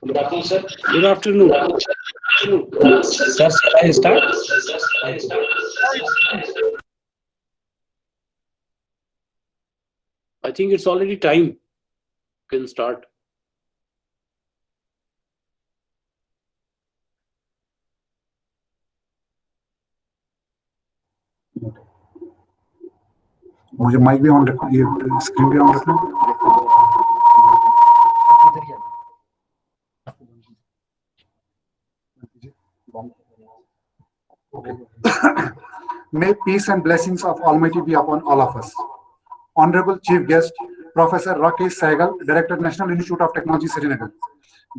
Good afternoon, sir. Good afternoon. Sir, shall I start? I think it's already time. You can start. मुझे mic भी on रखना, ये screen भी on रखना। May peace and blessings of Almighty be upon all of us. Honorable Chief Guest, Professor Rakesh Sehgal, Director, National Institute of Technology, Srinagar.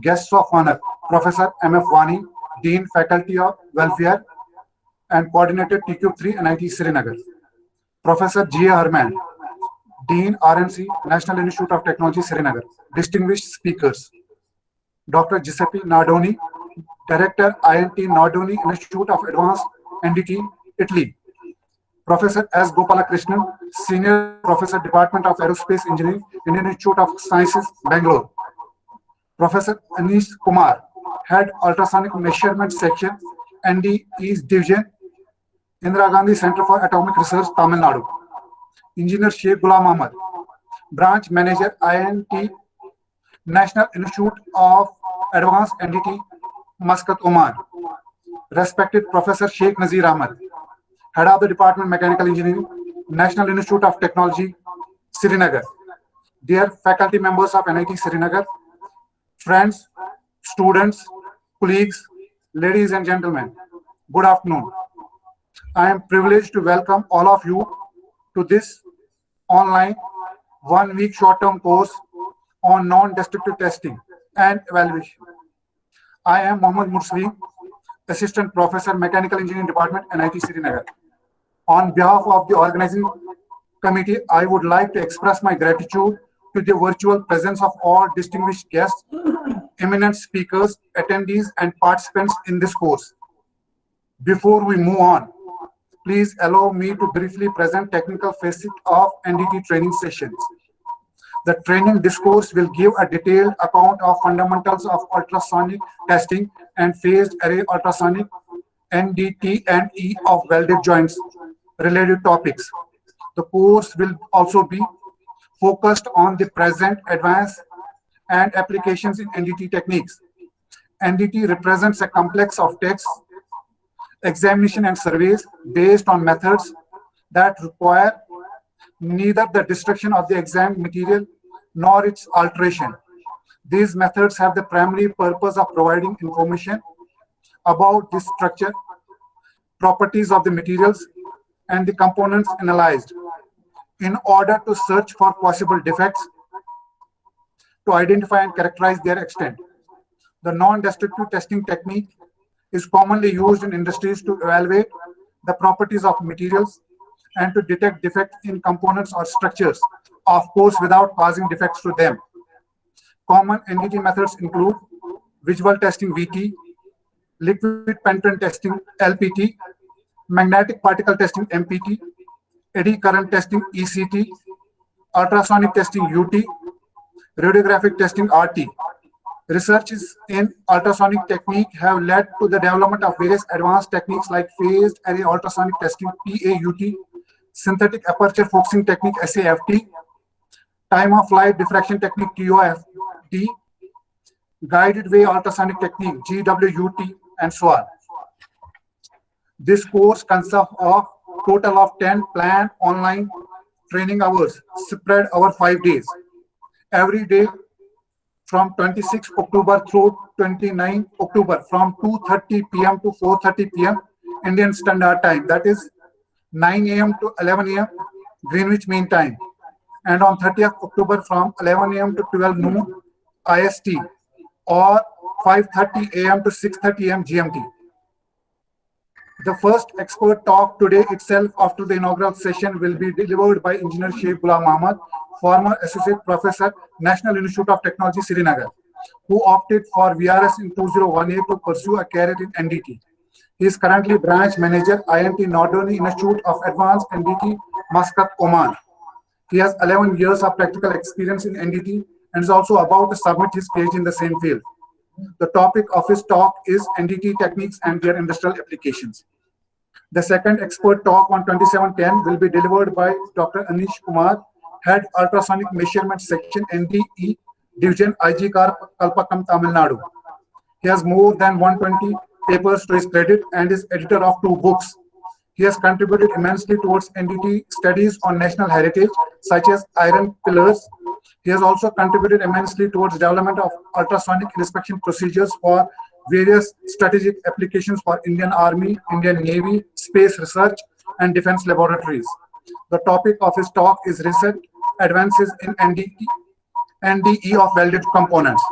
Guests of honor, Professor M.F. Wani, Dean, Faculty of Welfare and Coordinator TQ3, NIT, Srinagar. Professor G. A. Harman, Dean, RNC, National Institute of Technology, Srinagar. Distinguished speakers, Dr. Giuseppe Nardoni, Director, INT Nardoni Institute of Advanced, NDT, Italy. Professor S. Gopalakrishnan, Senior Professor, Department of Aerospace Engineering, Indian Institute of Sciences, Bangalore. Professor Anish Kumar, Head Ultrasonic Measurement Section, ND East Division, Indira Gandhi Center for Atomic Research, Tamil Nadu. Engineer Sheikh Ghulam Ahmad, Branch Manager, INT National Institute of Advanced, NDT, Muscat, Oman. Respected Professor Sheikh Nazir Ahmad, Head of the Department Mechanical Engineering, National Institute of Technology, Srinagar. Dear faculty members of NIT Srinagar, friends, students, colleagues, ladies and gentlemen, good afternoon. I am privileged to welcome all of you to this online 1-week short-term course on non-destructive testing and evaluation. I am Mohammad Mursali, Assistant Professor, Mechanical Engineering Department, NIT Srinagar. On behalf of the organizing committee, I would like to express my gratitude to the virtual presence of all distinguished guests, eminent speakers, attendees, and participants in this course. Before we move on, please allow me to briefly present technical facet of NDT training sessions. The training discourse will give a detailed account of fundamentals of ultrasonic testing and phased array ultrasonic, NDT and E of welded joints related topics. The course will also be focused on the present, advanced, and applications in NDT techniques. NDT represents a complex of tests, examination, and surveys based on methods that require neither the destruction of the examined material nor its alteration. These methods have the primary purpose of providing information about the structure, properties of the materials, and the components analyzed in order to search for possible defects, to identify and characterize their extent. The non-destructive testing technique is commonly used in industries to evaluate the properties of materials and to detect defects in components or structures, of course, without causing defects to them. Common NDT methods include visual testing VT, liquid penetrant testing LPT, magnetic particle testing MPT, eddy current testing ECT, ultrasonic testing UT, radiographic testing RT. Researches in ultrasonic technique have led to the development of various advanced techniques like phased array ultrasonic testing PAUT, synthetic aperture focusing technique SAFT, time of flight diffraction technique TOFT, guided wave ultrasonic technique GWUT, and so on. This course consists of total of 10 planned online training hours spread over 5 days. Every day from 26 October through 29 October from 2:30 p.m. to 4:30 p.m. Indian Standard Time, that is 9 a.m. to 11 a.m. Greenwich Mean Time, and on 30th October from 11 a.m. to 12 noon IST or 5:30 a.m. to 6:30 a.m. GMT. The first expert talk today itself after the inaugural session will be delivered by Engineer Sheikh Ghulam Ahmad, former Associate Professor, National Institute of Technology, Srinagar, who opted for VRS in 2018 to pursue a career in NDT. He is currently Branch Manager, INT Nardoni Institute of Advanced, NDT, Muscat, Oman. He has 11 years of practical experience in NDT and is also about to submit his PhD in the same field. The topic of his talk is NDT techniques and their industrial applications. The second expert talk on 2710 will be delivered by Dr. Anish Kumar, Head Ultrasonic Measurement Section NDE Division IG Kalpakam, Tamil Nadu. He has more than 120 papers to his credit and is editor of 2 books. He has contributed immensely towards NDT studies on national heritage, such as iron pillars. He has also contributed immensely towards development of ultrasonic inspection procedures for various strategic applications for Indian Army, Indian Navy, space research, and defense laboratories. The topic of his talk is recent advances in NDE of welded components.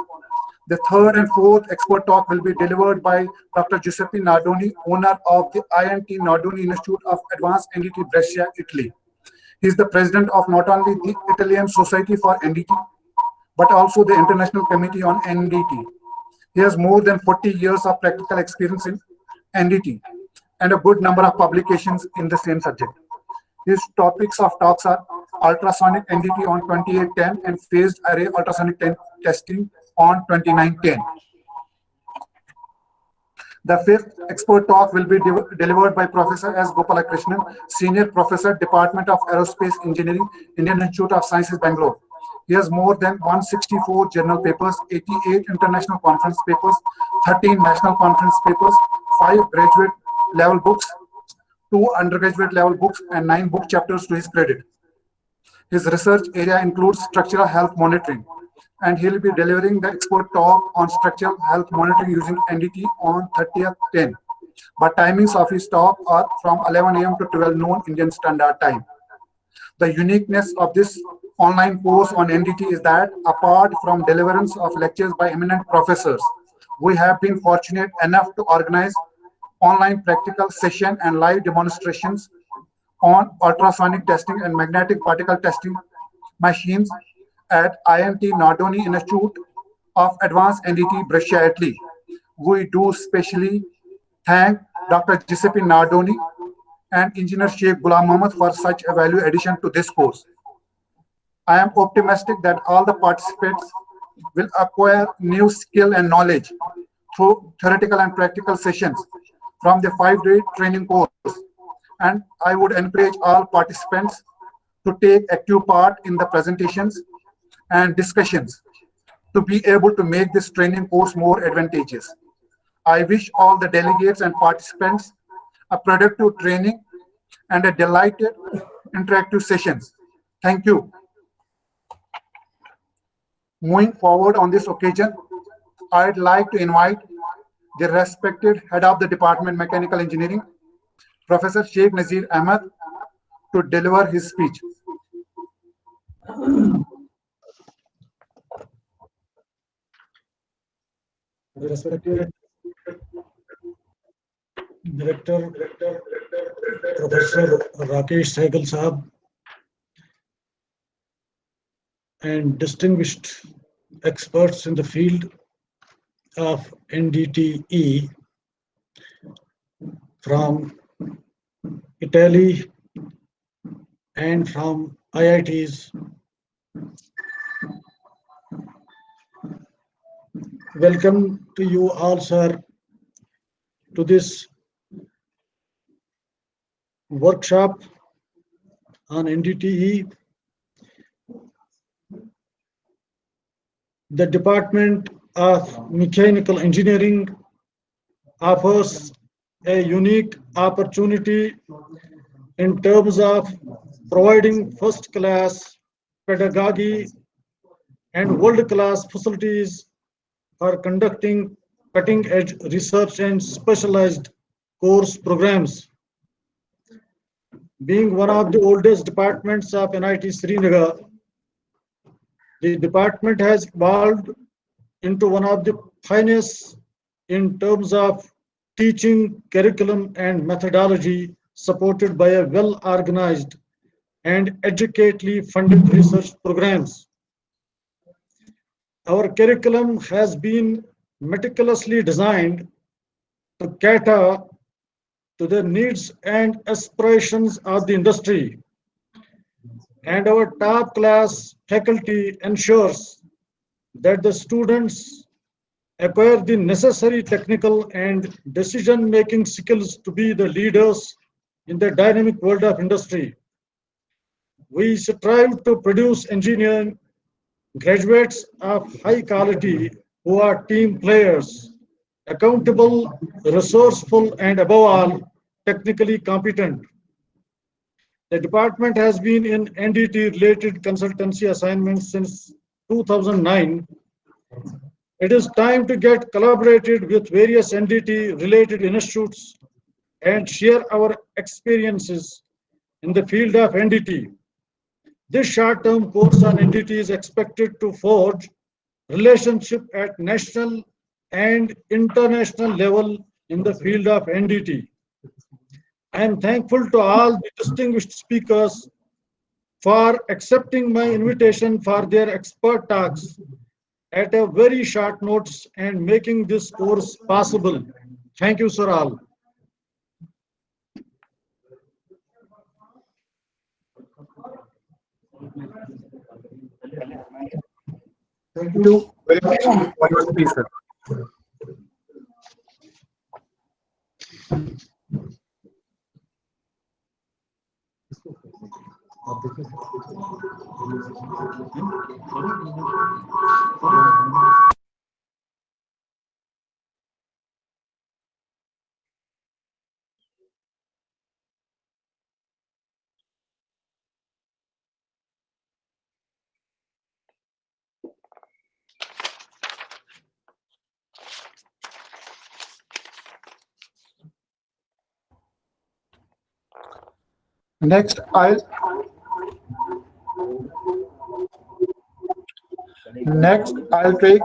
The third and fourth expert talk will be delivered by Dr. Giuseppe Nardoni, owner of the INT Nardoni Institute of Advanced NDT Brescia, Italy. He is the president of not only the Italian Society for NDT, but also the International Committee on NDT. He has more than 40 years of practical experience in NDT and a good number of publications in the same subject. His topics of talks are ultrasonic NDT on 2810 and phased array ultrasonic testing on 2910. The fifth expert talk will be delivered by Professor S. Gopalakrishnan, Senior Professor, Department of Aerospace Engineering, Indian Institute of Sciences, Bangalore. He has more than 164 journal papers, 88 international conference papers, 13 national conference papers, 5 graduate level books, 2 undergraduate level books, and 9 book chapters to his credit. His research area includes structural health monitoring, and he'll be delivering the expert talk on structural health monitoring using NDT on 30th/10. But timings of his talk are from 11 a.m. to 12 noon Indian Standard Time. The uniqueness of this online course on NDT is that apart from deliverance of lectures by eminent professors, we have been fortunate enough to organize online practical session and live demonstrations on ultrasonic testing and magnetic particle testing machines at INT Nardoni Institute of Advanced NDT, Brescia, Italy. We do specially thank Dr. Giuseppe Nardoni and Engineer Sheikh Ghulam Mohammed for such a value addition to this course. I am optimistic that all the participants will acquire new skill and knowledge through theoretical and practical sessions from the 5-day training course. And I would encourage all participants to take active part in the presentations and discussions to be able to make this training course more advantageous. I wish all the delegates and participants a productive training and a delighted interactive sessions. Thank you. Moving forward on this occasion, I'd like to invite the respected head of the Department Mechanical Engineering, Professor Sheikh Nazir Ahmed, to deliver his speech. Respected Director Professor Rakesh Sehgal Sahab and distinguished experts in the field of NDTE from Italy and from IITs. Welcome to you all, sir, to this workshop on NDTE. The Department of Mechanical Engineering offers a unique opportunity in terms of providing first-class pedagogy and world-class facilities for conducting cutting-edge research and specialized course programs. Being one of the oldest departments of NIT Srinagar, the department has evolved into one of the pioneers in terms of teaching curriculum and methodology supported by a well-organized and adequately funded research programs. Our curriculum has been meticulously designed to cater to the needs and aspirations of the industry, and our top class faculty ensures that the students acquire the necessary technical and decision-making skills to be the leaders in the dynamic world of industry. We strive to produce engineering graduates of high quality who are team players, accountable, resourceful, and above all, technically competent. The department has been in NDT-related consultancy assignments since 2009. It is time to get collaborated with various NDT-related institutes and share our experiences in the field of NDT. This short-term course on NDT is expected to forge relationship at national and international level in the field of NDT. I am thankful to all the distinguished speakers for accepting my invitation for their expert talks at a very short notice and making this course possible. Thank you, sir, all. Thank you very much for your speech, sir. Next, I'll take.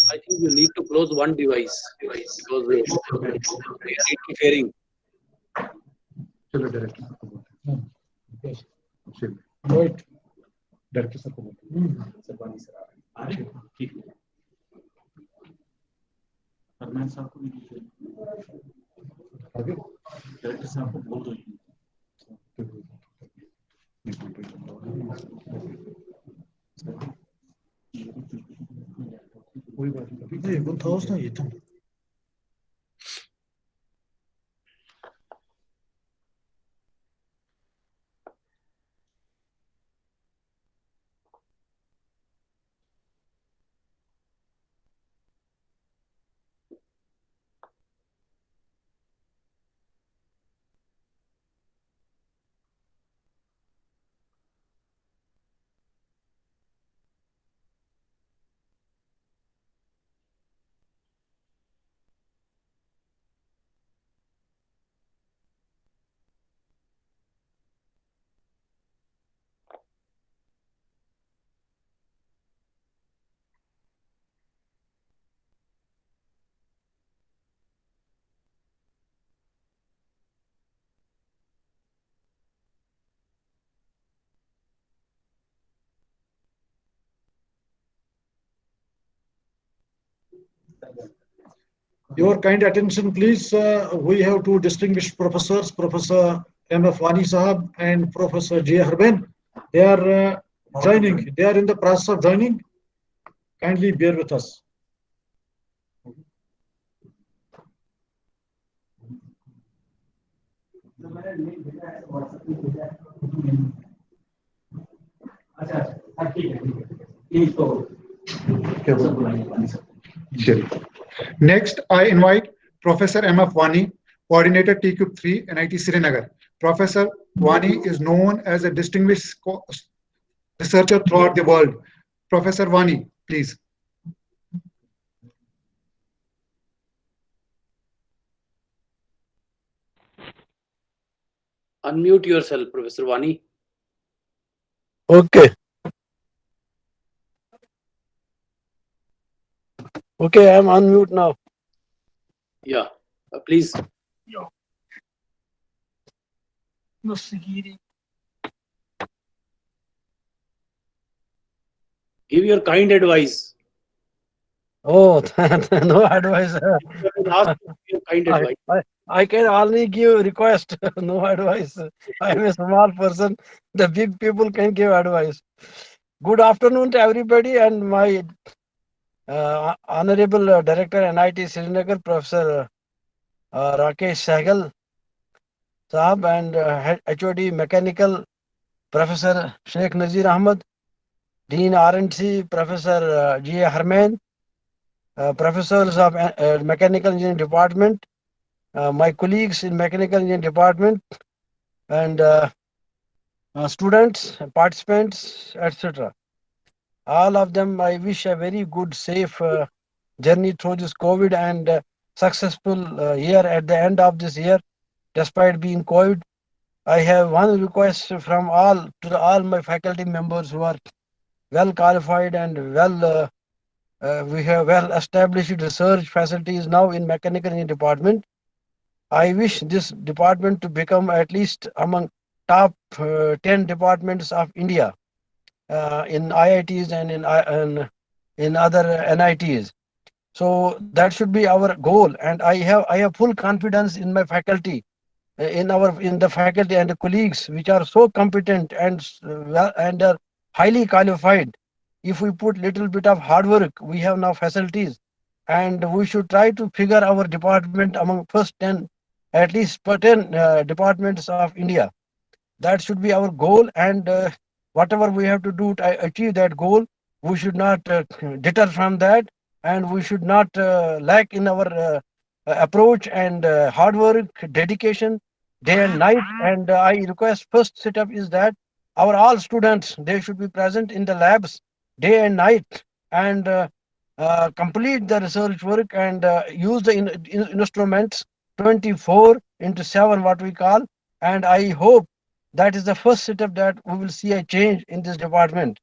I think you need to close one device because we are interfering. Right. नहीं, वो था उसने ये था। Your kind attention, please. We have two distinguished professors, Professor M.F. Wani Sahab and Professor J. Harben. They are joining. They are in the process of joining. Kindly bear with us. Next, I invite Professor M.F. Wani, Coordinator T-Cube 3, NIT Srinagar. Professor Wani is known as a distinguished researcher throughout the world. Professor Wani, please. Unmute yourself, Professor Vani. Okay. Okay, I'm on mute now. Yeah, please. Give your kind advice. Oh, no advice. You have been asked to give kind I, advice. I can only give request, no advice. I am a small person. The big people can give advice. Good afternoon to everybody and my Honorable Director NIT Srinagar, Professor Rakesh Sehgal Saab, and HOD Mechanical, Professor Sheikh Nazir Ahmed, Dean RNC, Professor G.A. Harman, professors of Mechanical Engineering Department, my colleagues in Mechanical Engineering Department, and students, participants, etc. All of them, I wish a very good, safe journey through this COVID and successful year at the end of this year, despite being COVID. I have one request from all my faculty members who are well qualified and we have well established research facilities now in mechanical engineering department. I wish this department to become at least among top 10 departments of India in IITs and in other NITs. So that should be our goal, and I have full confidence in my faculty, in the faculty and the colleagues which are so competent and are highly qualified. If we put little bit of hard work, we have now facilities, and we should try to figure our department among first 10, at least per 10 departments of India. That should be our goal, and whatever we have to do to achieve that goal, we should not deter from that, and we should not lack in our approach and hard work, dedication, day and night. And I request first setup is that our all students, they should be present in the labs day and night, and complete the research work and use the instruments 24 into 7, what we call. And I hope that is the first setup that we will see a change in this department.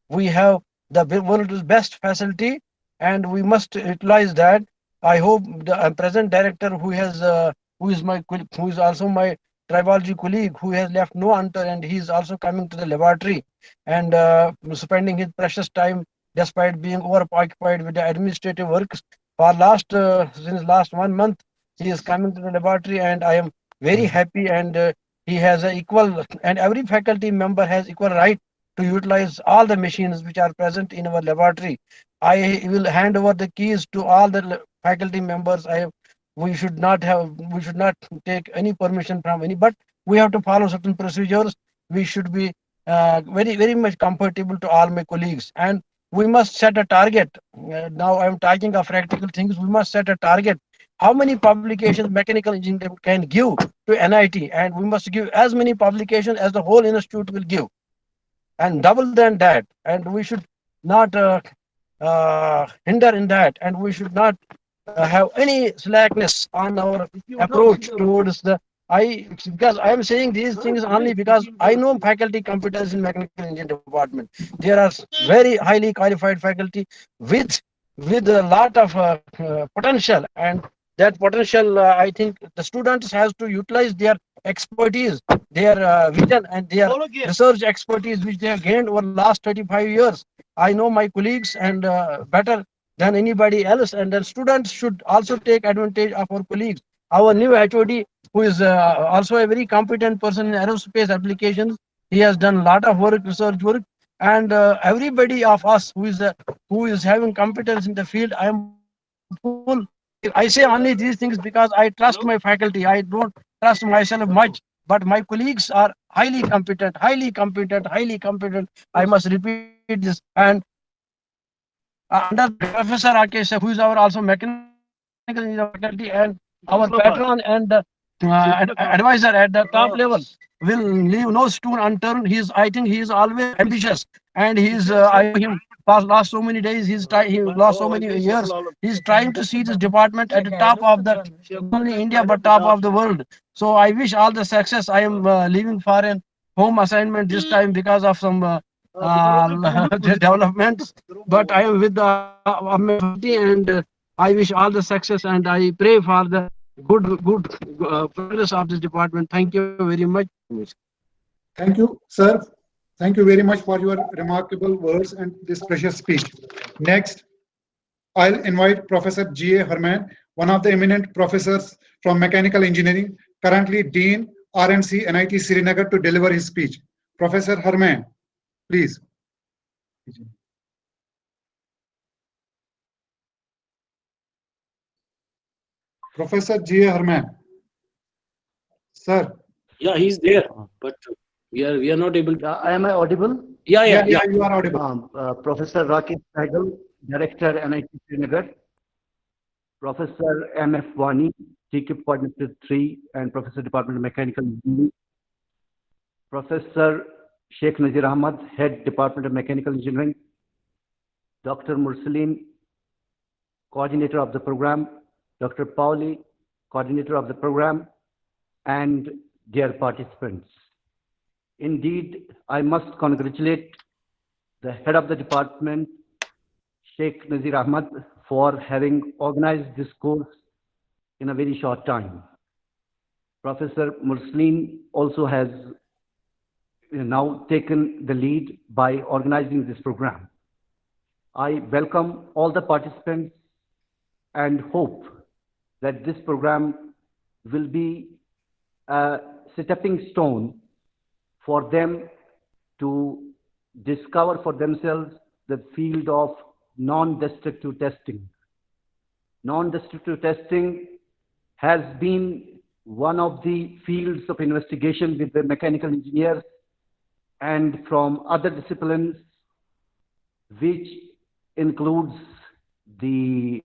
We have the world's best facility, and we must utilize that. I hope the present director, who is also my tribology colleague, who has left no unturned, and he is also coming to the laboratory and spending his precious time despite being overoccupied with the administrative works. For since last 1 month, he is coming to the laboratory, and I am very happy. And he has a equal, and every faculty member has equal right to utilize all the machines which are present in our laboratory. I will hand over the keys to all the faculty members. We should not take any permission from any, but we have to follow certain procedures. We should be very much comfortable to all my colleagues, and we must set a target. Now I am talking of practical things. We must set a target. How many publications mechanical engineering can give to NIT, and we must give as many publications as the whole institute will give, and double than that. And we should not hinder in that, and we should not have any slackness on our approach towards the because I am saying these things only because I know faculty competence in mechanical engineering department. There are very highly qualified faculty with a lot of potential, and that potential, I think the students has to utilize their expertise, their vision, and their research expertise which they have gained over the last 35 years. I know my colleagues and better than anybody else, and then students should also take advantage of our colleagues. Our new HOD, who is also a very competent person in aerospace applications, he has done a lot of work, research work, and everybody of us who is having competence in the field. I am full. I say only these things because I trust my faculty. I don't trust myself much, but my colleagues are highly competent, highly competent, highly competent. I must repeat this. And under Professor Rakesh, who is our also mechanical engineering faculty and our patron and advisor at the top level, will leave no stone unturned. I think he is always ambitious, and he is, I know him lost so many days. He lost so many years. He's trying to see this department at the top of the not only India but top of the world. So I wish all the success. I am leaving for an home assignment this time because of some developments. But I am with the faculty, and I wish all the success, and I pray for the good progress of this department. Thank you very much. Thank you, sir. Thank you very much for your remarkable words and this precious speech. Next, I'll invite Professor G.A. Herman, one of the eminent professors from mechanical engineering, currently Dean RNC NIT Srinagar, to deliver his speech. Professor Herman, please. Professor G.A. Herman. Sir. Yeah, he's there, but we are not able to. Am I audible? Yeah, You are audible. Professor Rakesh Sehgal, Director NIT Srinagar, Professor M.F. Wani, TKIP Coordinator 3 and Professor Department of Mechanical Engineering, Professor Sheikh Nazir Ahmad, Head Department of Mechanical Engineering, Dr. Mursaleen, Coordinator of the program, Dr. Pauli, Coordinator of the program, and dear participants. Indeed, I must congratulate the head of the department, Sheikh Nazir Ahmad, for having organized this course in a very short time. Professor Mursaleen also has now taken the lead by organizing this program. I welcome all the participants and hope that this program will be a stepping stone for them to discover for themselves the field of non-destructive testing. Non-destructive testing has been one of the fields of investigation with the mechanical engineers and from other disciplines, which includes the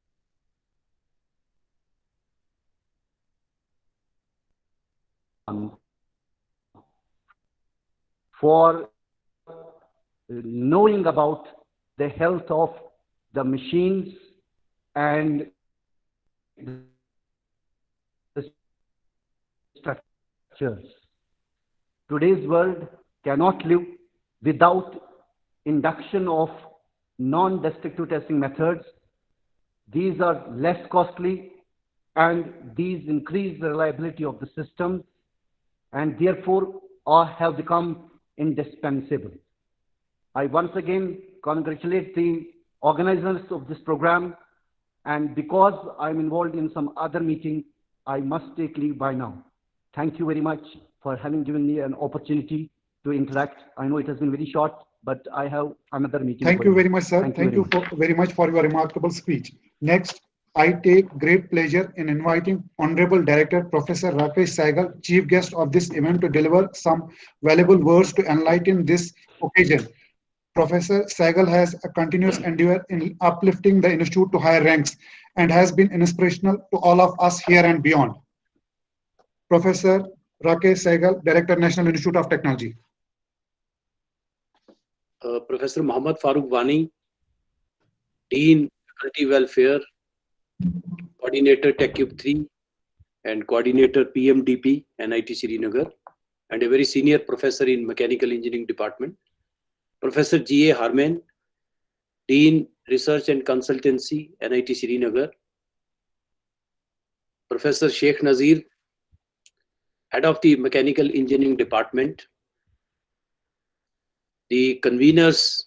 for knowing about the health of the machines and the structures. Today's world cannot live without induction of non-destructive testing methods. These are less costly and these increase the reliability of the systems and therefore have become indispensable. I once again congratulate the organizers of this program, and because I'm involved in some other meeting, I must take leave by now. Thank you very much for having given me an opportunity to interact. I know it has been very short, but I have another meeting. Thank you very much, sir. Thank you very much for your remarkable speech. Next, I take great pleasure in inviting Honorable Director Professor Rakesh Sehgal, Chief Guest of this event, to deliver some valuable words to enlighten this occasion. Professor Sehgal has a continuous endeavor in uplifting the institute to higher ranks and has been inspirational to all of us here and beyond. Professor Rakesh Sehgal, Director, National Institute of Technology. Professor Muhammad Farooq Wani, Dean, Faculty Welfare, Coordinator TechCube 3 and Coordinator PMDP, NIT Srinagar, and a very senior professor in Mechanical Engineering Department. Professor G.A. Herman, Dean, Research and Consultancy, NIT Srinagar. Professor Sheikh Nazir, Head of the Mechanical Engineering Department. The conveners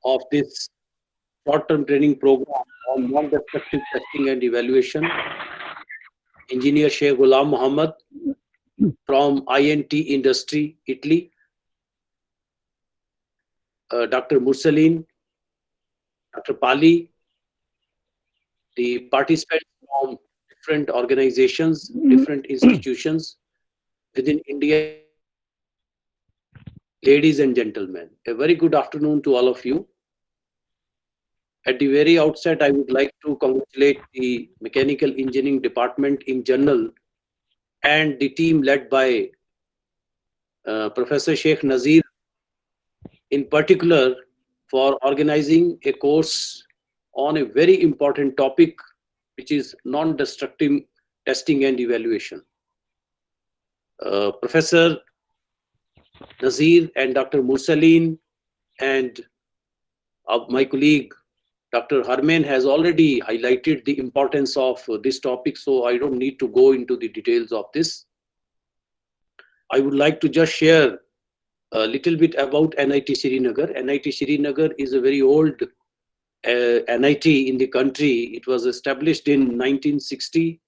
of this short-term training program on non-destructive testing and evaluation, Engineer Sheikh Ghulam Muhammad from INT Industry, Italy, Dr. Mursaleen, Dr. Pali, the participants from different organizations, different institutions within India, ladies and gentlemen, a very good afternoon to all of you. At the very outset, I would like to congratulate the Mechanical Engineering Department in general and the team led by Professor Sheikh Nazir in particular for organizing a course on a very important topic, which is non-destructive testing and evaluation. Professor Nazir and Dr. Mursaleen and my colleague Dr. Harman has already highlighted the importance of this topic, so I don't need to go into the details of this. I would like to just share a little bit about NIT Srinagar. NIT Srinagar is a very old NIT in the country. It was established in 1960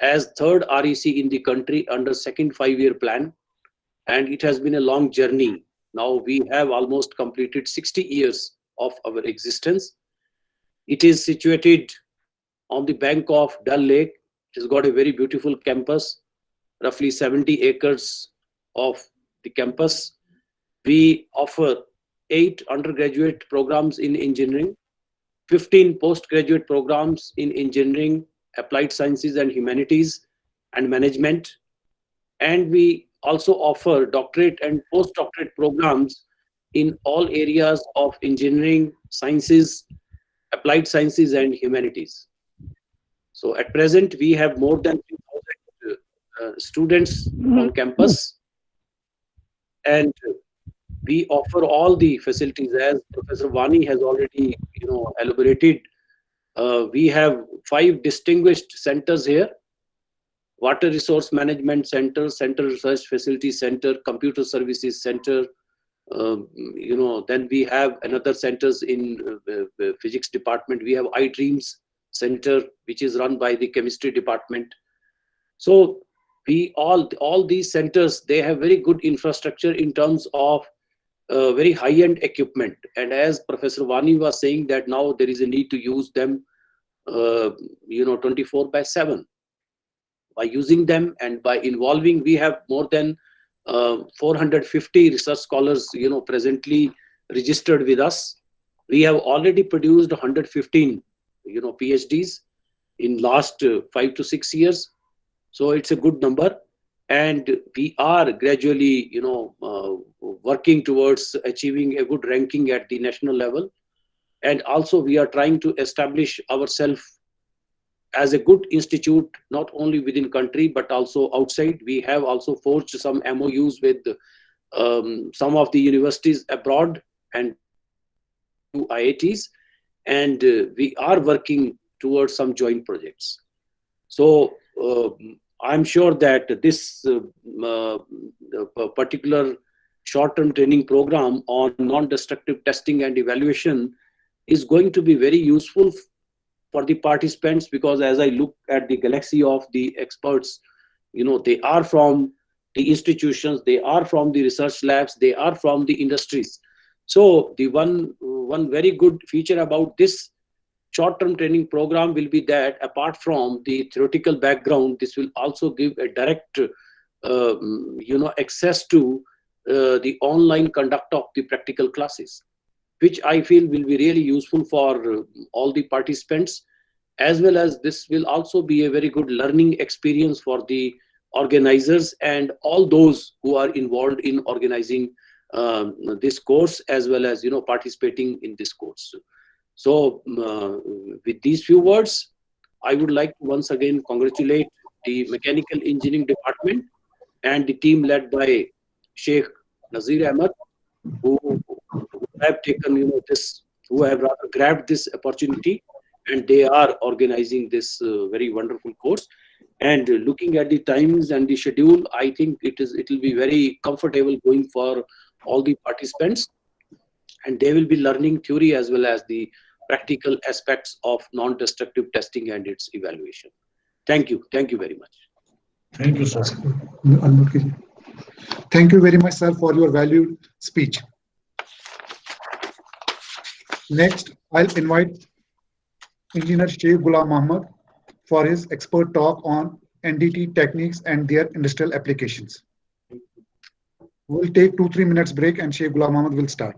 as third REC in the country under second 5-year plan, and it has been a long journey. Now we have almost completed 60 years of our existence. It is situated on the bank of Dal Lake. It has got a very beautiful campus, roughly 70 acres of the campus. We offer 8 undergraduate programs in engineering, 15 postgraduate programs in engineering, applied sciences and humanities and management. And we also offer doctorate and postdoctorate programs in all areas of engineering, sciences, applied sciences and humanities. So at present, we have more than 3,000 students on campus, and we offer all the facilities as Professor Vani has already, elaborated. We have 5 distinguished centers here: Water Resource Management Center, Center Research Facility Center, Computer Services Center. Then we have another centers in Physics Department. We have iDreams Center, which is run by the Chemistry Department. So we all these centers, they have very good infrastructure in terms of very high-end equipment. And as Professor Vani was saying, that now there is a need to use them 24/7. By using them and by involving, we have more than 450 research scholars presently registered with us. We have already produced 115 PhDs in last 5 to 6 years. So it's a good number, and we are gradually working towards achieving a good ranking at the national level. And also we are trying to establish ourselves as a good institute, not only within country but also outside. We have also forged some MOUs with some of the universities abroad and IITs, and we are working towards some joint projects. So I'm sure that this particular short-term training program on non-destructive testing and evaluation is going to be very useful for the participants, because as I look at the galaxy of the experts, they are from the institutions, they are from the research labs, they are from the industries. So the one very good feature about this short-term training program will be that apart from the theoretical background, this will also give a direct access to the online conduct of the practical classes, which I feel will be really useful for all the participants, as well as this will also be a very good learning experience for the organizers and all those who are involved in organizing this course, as well as participating in this course. So with these few words, I would like to once again congratulate the Mechanical Engineering Department and the team led by Sheikh Nazir Ahmed, who have taken who have rather grabbed this opportunity, and they are organizing this very wonderful course. And looking at the times and the schedule, I think it will be very comfortable going for all the participants, and they will be learning theory as well as the practical aspects of non-destructive testing and its evaluation. Thank you very much. Thank you, sir. Thank you very much, sir, for your valued speech. Next, I'll invite Engineer Sheikh Ghulam Mohammed for his expert talk on NDT techniques and their industrial applications. We'll take 2-3 minutes break and Sheikh Ghulam Mohammed will start.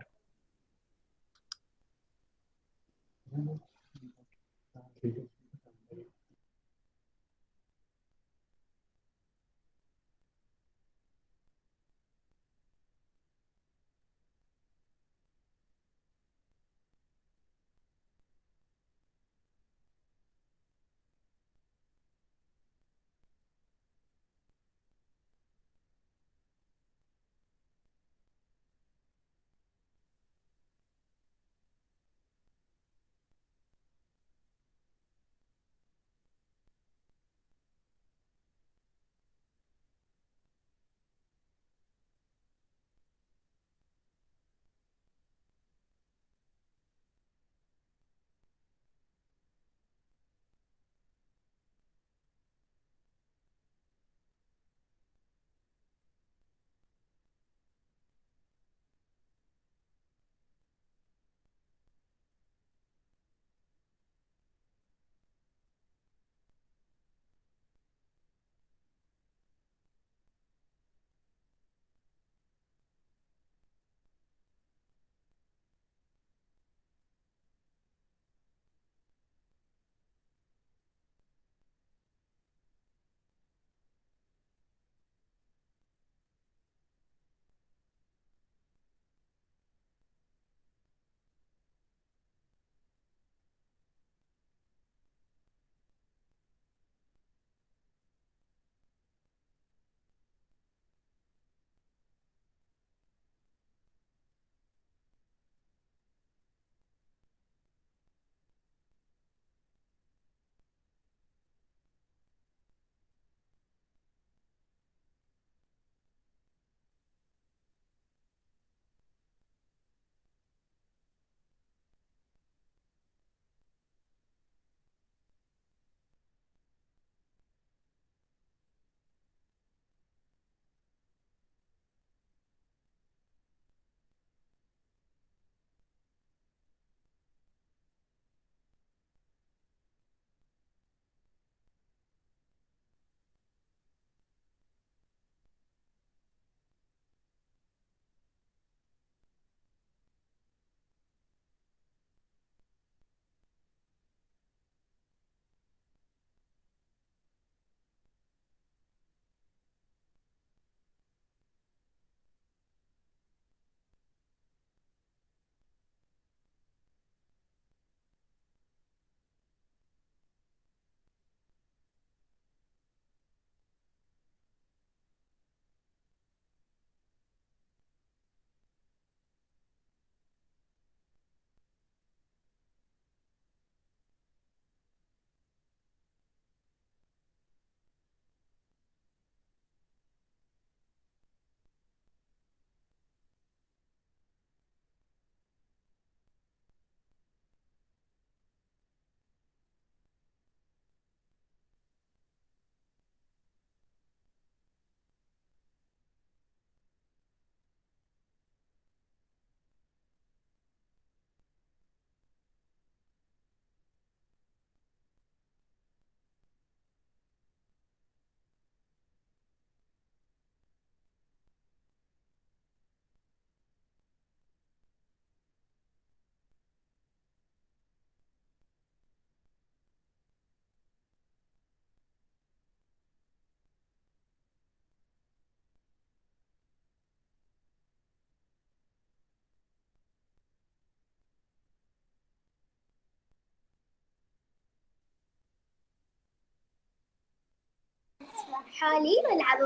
حالي والعب.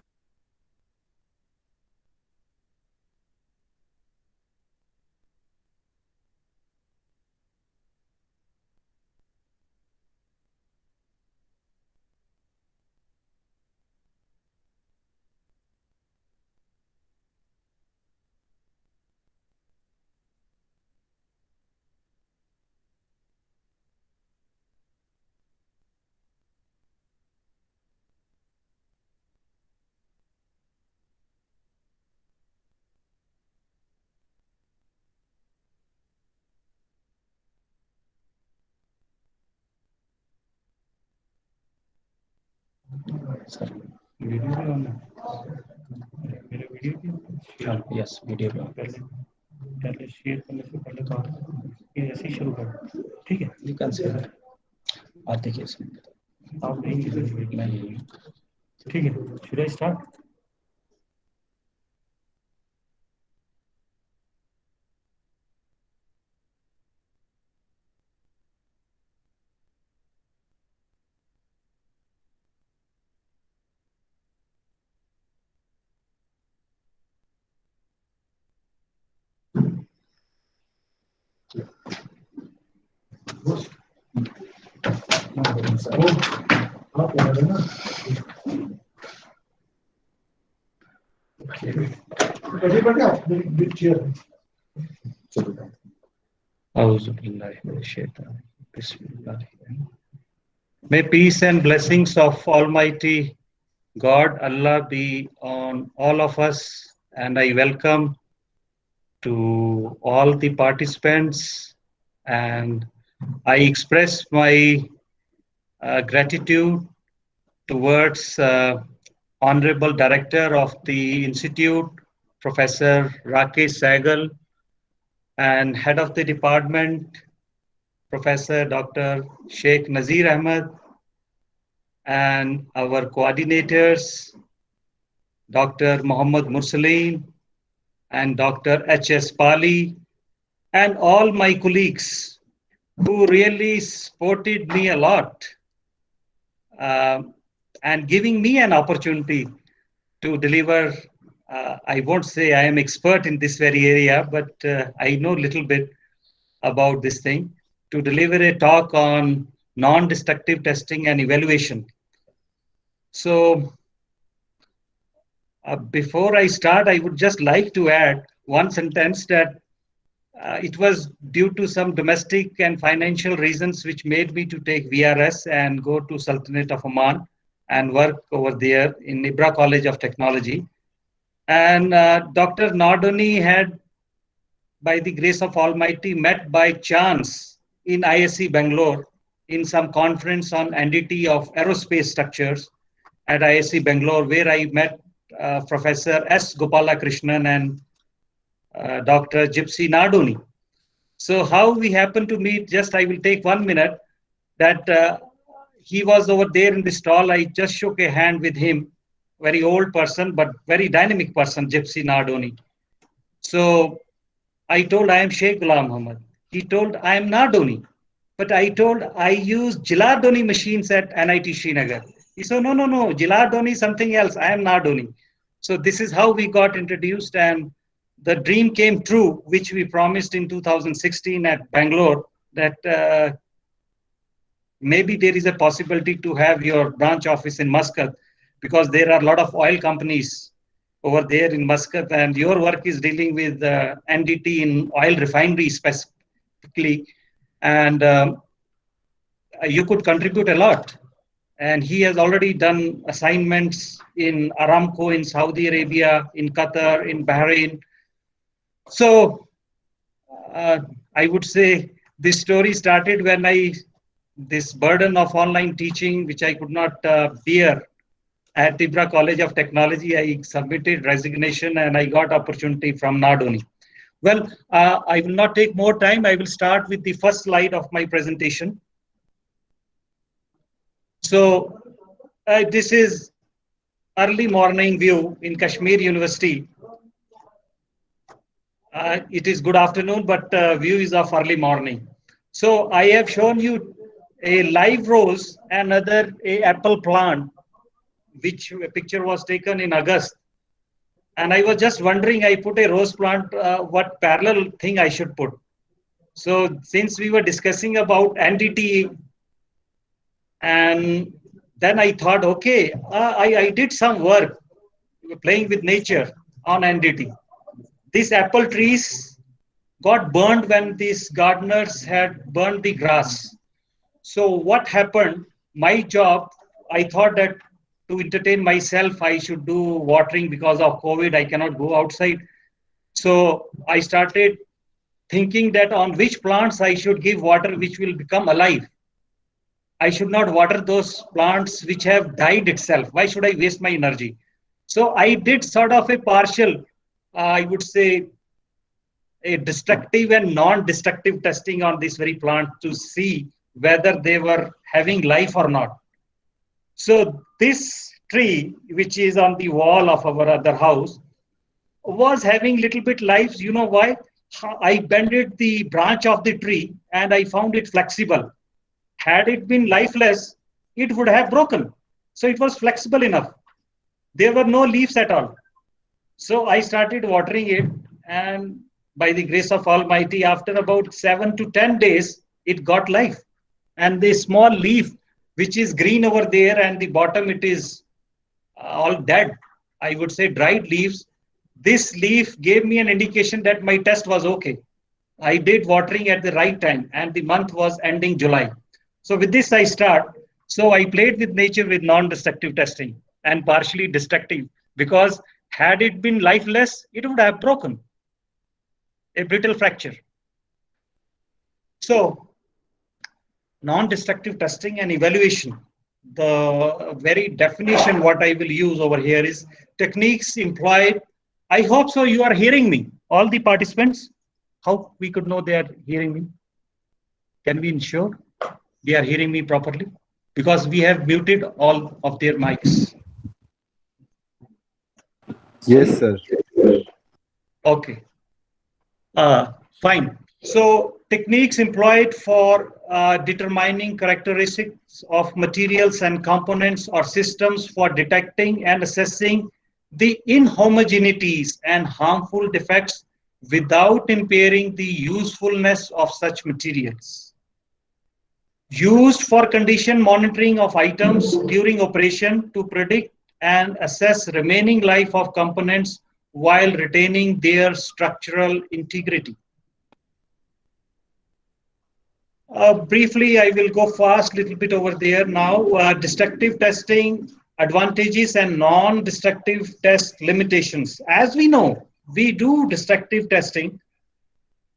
Yes video पहले share करने से पहले तो ये ऐसे ही शुरू करो, ठीक है? यू कैन से आप देखिए इसमें आप नहीं, ठीक है? Should I start? May peace and blessings of Almighty God, Allah, be on all of us, and I welcome to all the participants, and I express my gratitude towards Honorable Director of the Institute, Professor Rakesh Sehgal, and Head of the Department, Professor Dr. Sheikh Nazir Ahmed, and our coordinators, Dr. Muhammad Mursaleen and Dr. H.S. Pali, and all my colleagues who really supported me a lot and giving me an opportunity to deliver. I won't say I am expert in this very area, but I know a little bit about this thing, to deliver a talk on non-destructive testing and evaluation. So before I start, I would just like to add one sentence that it was due to some domestic and financial reasons which made me to take VRS and go to Sultanate of Oman and work over there in Ibra College of Technology. And Dr. Nardoni had, by the grace of Almighty, met by chance in ISC Bangalore in some conference on NDT of aerospace structures at ISC Bangalore, where I met Professor S. Gopalakrishnan and Dr. Gypsy Nardoni. So how we happened to meet, just I will take 1 minute, that he was over there in the stall. I just shook a hand with him, very old person, but very dynamic person, Gypsy Nardoni. So I told, I am Sheikh Ghulam Muhammad. He told, I am Nardoni. But I told, I use Gilardoni machines at NIT Srinagar. He said, no, Gilardoni is something else. I am Nardoni. So this is how we got introduced, and the dream came true, which we promised in 2016 at Bangalore, that maybe there is a possibility to have your branch office in Muscat, because there are a lot of oil companies over there in Muscat, and your work is dealing with NDT in oil refinery specifically, and you could contribute a lot. And he has already done assignments in Aramco in Saudi Arabia, in Qatar, in Bahrain. So I would say this story started when this burden of online teaching, which I could not bear at Ibra College of Technology, I submitted resignation and I got opportunity from Nardoni. Well, I will not take more time. I will start with the first slide of my presentation. So this is early morning view in Kashmir University. It is good afternoon, but view is of early morning. So I have shown you a live rose, another apple plant, which picture was taken in August. And I was just wondering, I put a rose plant, what parallel thing I should put. So since we were discussing about NDT, and then I thought, okay, I did some work playing with nature on NDT. These apple trees got burned when these gardeners had burned the grass. So what happened? My job, I thought that to entertain myself, I should do watering because of COVID. I cannot go outside. So I started thinking that on which plants I should give water which will become alive. I should not water those plants which have died itself. Why should I waste my energy? So I did sort of a partial, I would say, a destructive and non-destructive testing on this very plant to see whether they were having life or not. So this tree, which is on the wall of our other house, was having little bit life. You know why? I bended the branch of the tree and I found it flexible. Had it been lifeless, it would have broken. So it was flexible enough. There were no leaves at all. So I started watering it, and by the grace of Almighty, after about 7 to 10 days, it got life. And the small leaf, which is green over there, and the bottom it is all dead, I would say dried leaves. This leaf gave me an indication that my test was okay. I did watering at the right time, and the month was ending July. So with this I start. So I played with nature with non-destructive testing and partially destructive, because had it been lifeless, it would have broken, a brittle fracture. So non-destructive testing and evaluation, the very definition what I will use over here is techniques employed. I hope so you are hearing me, all the participants. How we could know they are hearing me? Can we ensure they are hearing me properly? Because we have muted all of their mics. Yes, sir. Okay. Fine. So techniques employed for determining characteristics of materials and components or systems for detecting and assessing the inhomogeneities and harmful defects without impairing the usefulness of such materials. Used for condition monitoring of items during operation to predict and assess remaining life of components while retaining their structural integrity. Briefly, I will go fast a little bit over there now. Destructive testing, advantages and non-destructive test limitations. As we know, we do destructive testing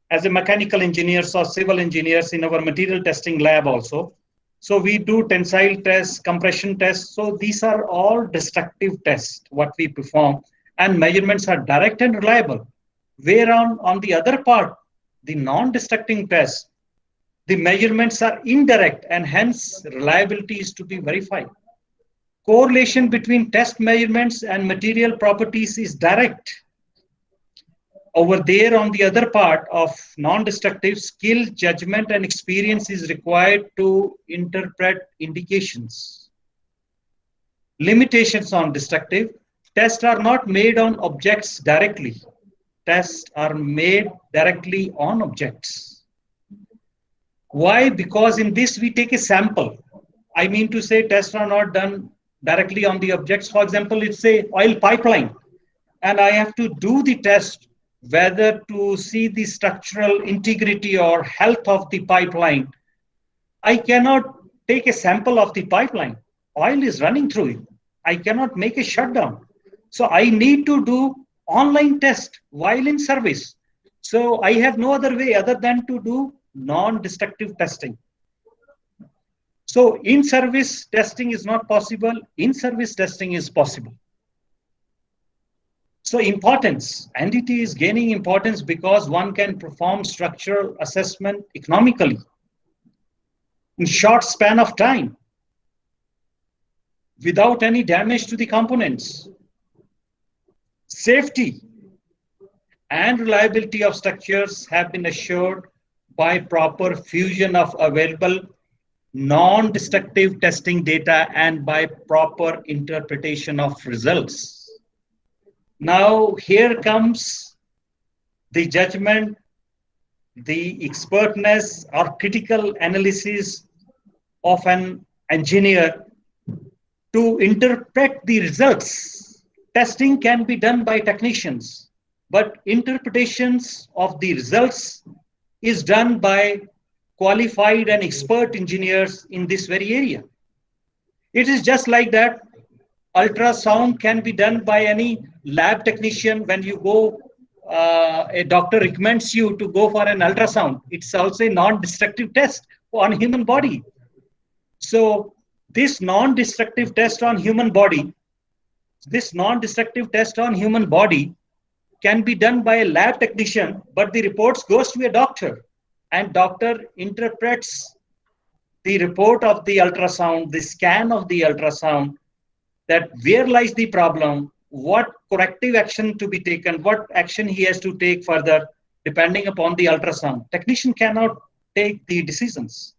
as a mechanical engineers or civil engineers in our material testing lab also. So we do tensile tests, compression tests. So these are all destructive tests, what we perform, and measurements are direct and reliable. Where on the other part, the non-destructive tests, the measurements are indirect and hence reliability is to be verified. Correlation between test measurements and material properties is direct. Over there on the other part of non-destructive, skill, judgment and experience is required to interpret indications. Limitations on destructive, tests are not made on objects directly. Tests are made directly on objects. Why? Because in this we take a sample. I mean to say tests are not done directly on the objects. For example, it's a oil pipeline and I have to do the test whether to see the structural integrity or health of the pipeline. I cannot take a sample of the pipeline. Oil is running through it. I cannot make a shutdown. So I need to do online test while in service. So I have no other way other than to do non-destructive testing. So in-service testing is not possible. In-service testing is possible. So importance, NDT is gaining importance because one can perform structural assessment economically in short span of time without any damage to the components. Safety and reliability of structures have been assured by proper fusion of available non-destructive testing data and by proper interpretation of results. Now, here comes the judgment, the expertness or critical analysis of an engineer to interpret the results. Testing can be done by technicians, but interpretations of the results is done by qualified and expert engineers in this very area. It is just like that. Ultrasound can be done by any lab technician. When you go, a doctor recommends you to go for an ultrasound. It's also a non-destructive test on human body. So this non-destructive test on human body, can be done by a lab technician, but the reports goes to a doctor, and doctor interprets the report of the ultrasound, the scan of the ultrasound, that where lies the problem, what corrective action to be taken, what action he has to take further, depending upon the ultrasound. Technician cannot take the decisions.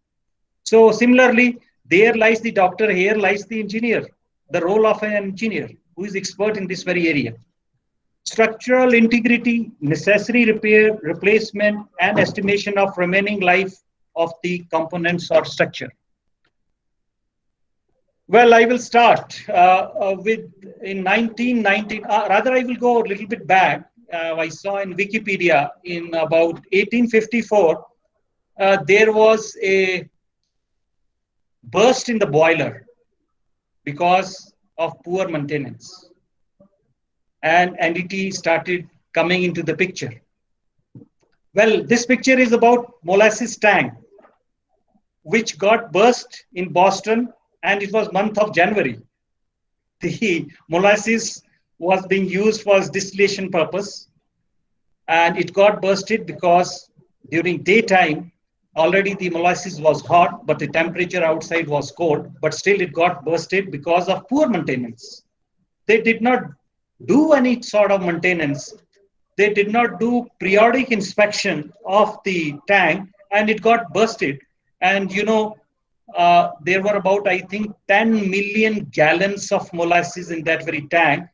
So similarly, there lies the doctor, here lies the engineer, the role of an engineer who is expert in this very area. Structural integrity, necessary repair, replacement, and estimation of remaining life of the components or structure. Well, I will start with in 1990, rather I will go a little bit back. I saw in Wikipedia in about 1854, there was a burst in the boiler because of poor maintenance. And NDT started coming into the picture. Well, this picture is about molasses tank, which got burst in Boston, and it was month of January. The molasses was being used for distillation purpose, and it got bursted because during daytime, already the molasses was hot, but the temperature outside was cold, but still it got bursted because of poor maintenance. They did not do any sort of maintenance. They did not do periodic inspection of the tank, and it got bursted. And you know, there were about, I think, 10 million gallons of molasses in that very tank.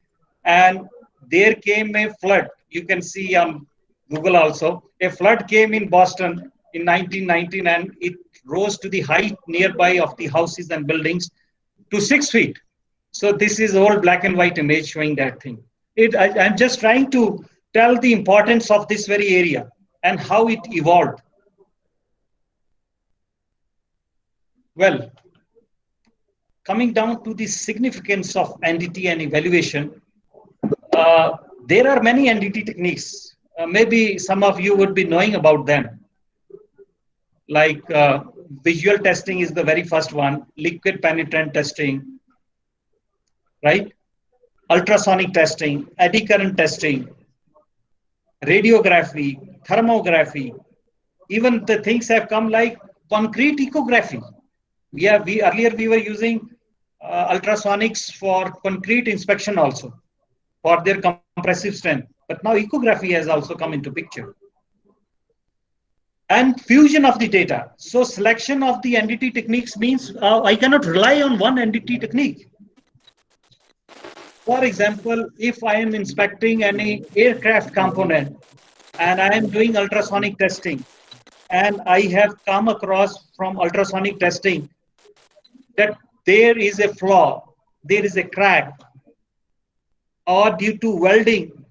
And there came a flood. You can see on Google also. A flood came in Boston in 1919, and it rose to the height nearby of the houses and buildings to 6 feet. So this is all black and white image showing that thing. I'm just trying to tell the importance of this very area and how it evolved. Well, coming down to the significance of NDT and evaluation, there are many NDT techniques. Maybe some of you would be knowing about them. Like visual testing is the very first one, liquid penetrant testing, right? Ultrasonic testing, eddy current testing, radiography, thermography. Even the things have come like concrete ecography. Earlier we were using ultrasonics for concrete inspection also, for their compressive strength. But now ecography has also come into picture. And fusion of the data. So selection of the NDT techniques means I cannot rely on one NDT technique. For example, if I am inspecting any aircraft component and I am doing ultrasonic testing, and I have come across from ultrasonic testing that there is a flaw, there is a crack, or due to welding,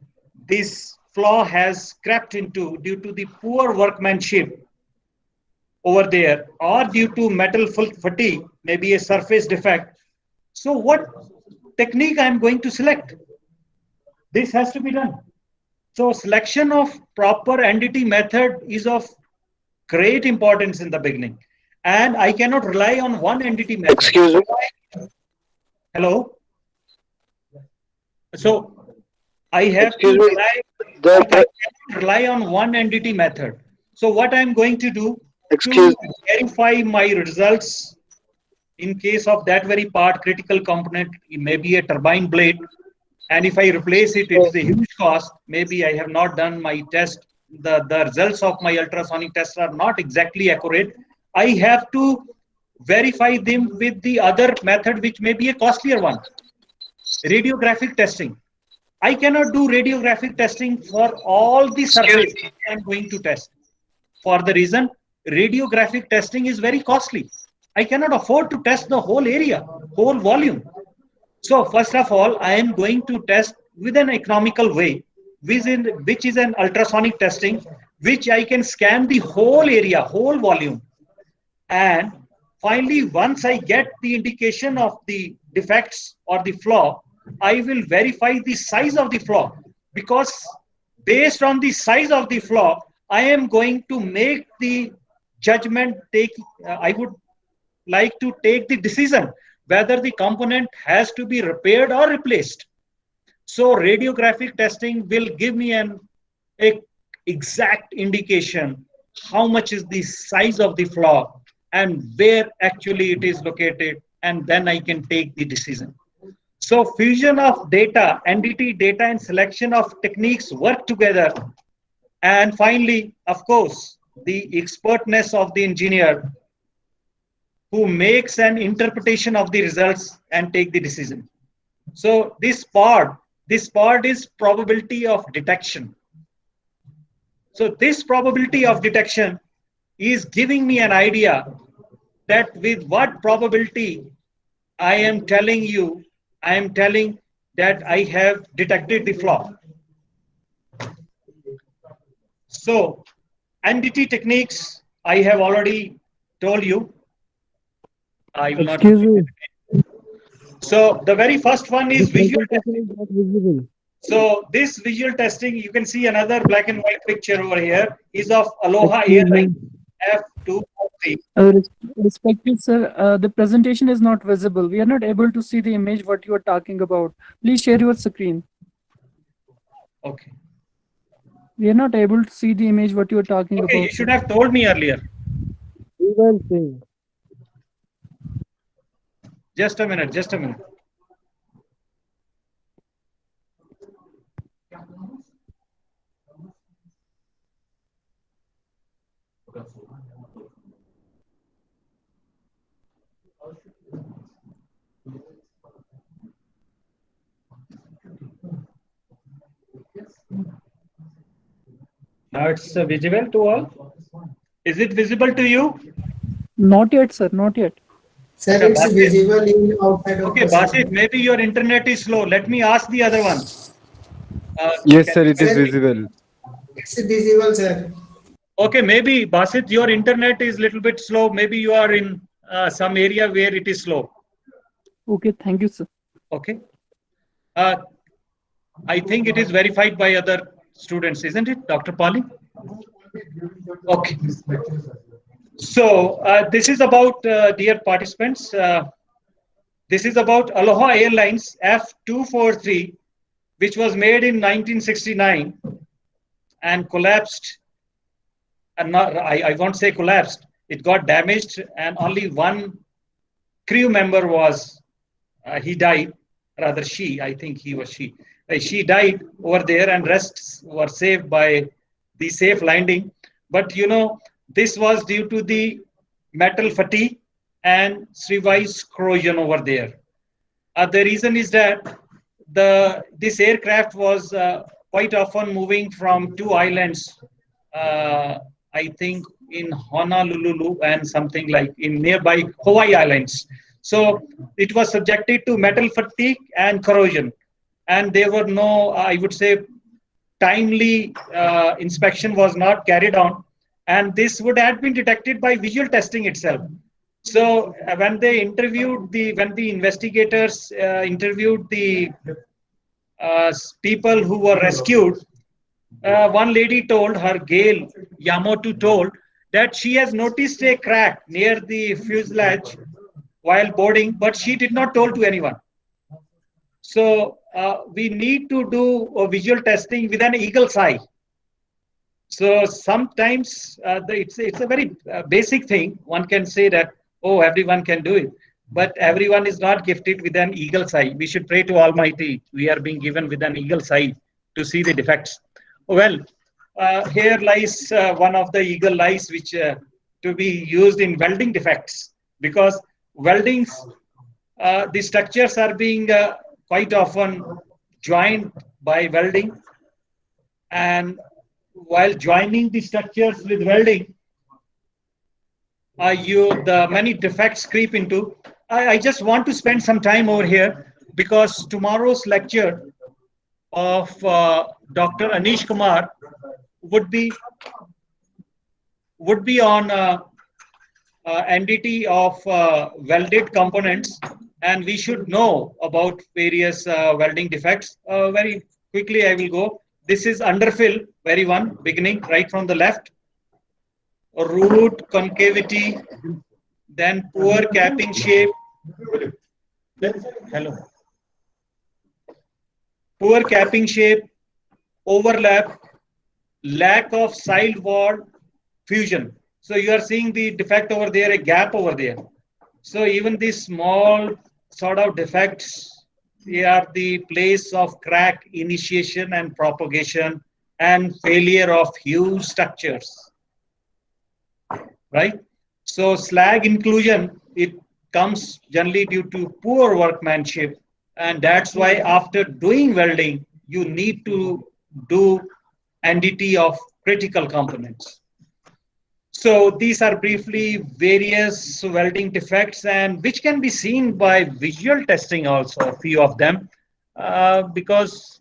this flaw has crept into due to the poor workmanship over there, or due to metal fatigue, maybe a surface defect. So what technique I am going to select? This has to be done. So selection of proper NDT method is of great importance in the beginning. And I cannot rely on one NDT method. Excuse me. Hello? So I have Excuse to me. rely on one NDT method. So what I'm going to do Excuse to verify my results in case of that very part, critical component, it may be a turbine blade. And if I replace it, it's a huge cost. Maybe I have not done my test. The results of my ultrasonic tests are not exactly accurate. I have to verify them with the other method, which may be a costlier one, radiographic testing. I cannot do radiographic testing for all the surface I'm going to test. For the reason, radiographic testing is very costly. I cannot afford to test the whole area, whole volume. So first of all, I am going to test with an economical way, which is an ultrasonic testing, which I can scan the whole area, whole volume. And finally, once I get the indication of the defects or the flaw, I will verify the size of the flaw, because based on the size of the flaw, I am going to make the judgment. I would like to take the decision whether the component has to be repaired or replaced. So radiographic testing will give me an exact indication how much is the size of the flaw and where actually it is located, and then I can take the decision. So fusion of data, NDT data, and selection of techniques work together. And finally, of course, the expertness of the engineer who makes an interpretation of the results and take the decision. So this part is probability of detection. So this probability of detection is giving me an idea that with what probability I am telling that I have detected the flaw. So NDT techniques, I have already told you. I will not. Excuse me. So the very first one is visual testing. Is not visible. So this visual testing, you can see another black and white picture over here, is of Aloha Excuse me. Airlines F243. Respected sir, the presentation is not visible. We are not able to see the image what you are talking about. Please share your screen. Okay. We are not able to see the image what you are talking Okay, about. you should have told me earlier. We will see. Just a minute, just a minute. Now it's visible to all. Is it visible to you? Not yet, sir. Not yet. Sir, Okay, it's Basit. visible in outside of Okay, the screen. Basit, maybe your internet is slow. Let me ask the other one. Yes, can sir, you it is hear me? visible. It's visible, sir. Okay, maybe Basit, your internet is a little bit slow. Maybe you are in some area where it is slow. Okay, thank you, sir. Okay. I think it is verified by other students, isn't it, Dr. Pali? Okay. So this is about, dear participants, this is about Aloha Airlines F243, which was made in 1969 and collapsed. And not, I won't say collapsed. It got damaged, and only one crew member was, he died. Rather, she. I think he was she. She died over there, and rest were saved by the safe landing. But you know, this was due to the metal fatigue and service corrosion over there. The reason is that this aircraft was quite often moving from two islands, I think in Honolulu and something like in nearby Hawaii Islands. So it was subjected to metal fatigue and corrosion, and there were no, I would say, timely inspection was not carried on, and this would have been detected by visual testing itself. So when they interviewed when the investigators interviewed the people who were rescued, one lady told her, Gail Yamamoto told, that she has noticed a crack near the fuselage while boarding, but she did not tell to anyone. So we need to do a visual testing with an eagle's eye. So sometimes it's a very basic thing. One can say that, oh, everyone can do it, but everyone is not gifted with an eagle's eye. We should pray to Almighty. We are being given with an eagle's eye to see the defects. Well, here lies one of the eagle eyes which to be used in welding defects. because weldings, the structures are being quite often joined by welding, and while joining the structures with welding, the many defects creep into. I just want to spend some time over here because tomorrow's lecture of Dr. Anish Kumar would be on NDT of welded components, and we should know about various welding defects. Very quickly, I will go. This is underfill, very one, beginning right from the left. Root concavity, then poor capping shape. Hello. Poor capping shape, overlap, lack of side wall fusion. So you are seeing the defect over there, a gap over there. So even these small sort of defects, they are the place of crack initiation and propagation and failure of huge structures, right? So slag inclusion, it comes generally due to poor workmanship, and that's why after doing welding, you need to do NDT of critical components. So these are briefly various welding defects, and which can be seen by visual testing also, a few of them, because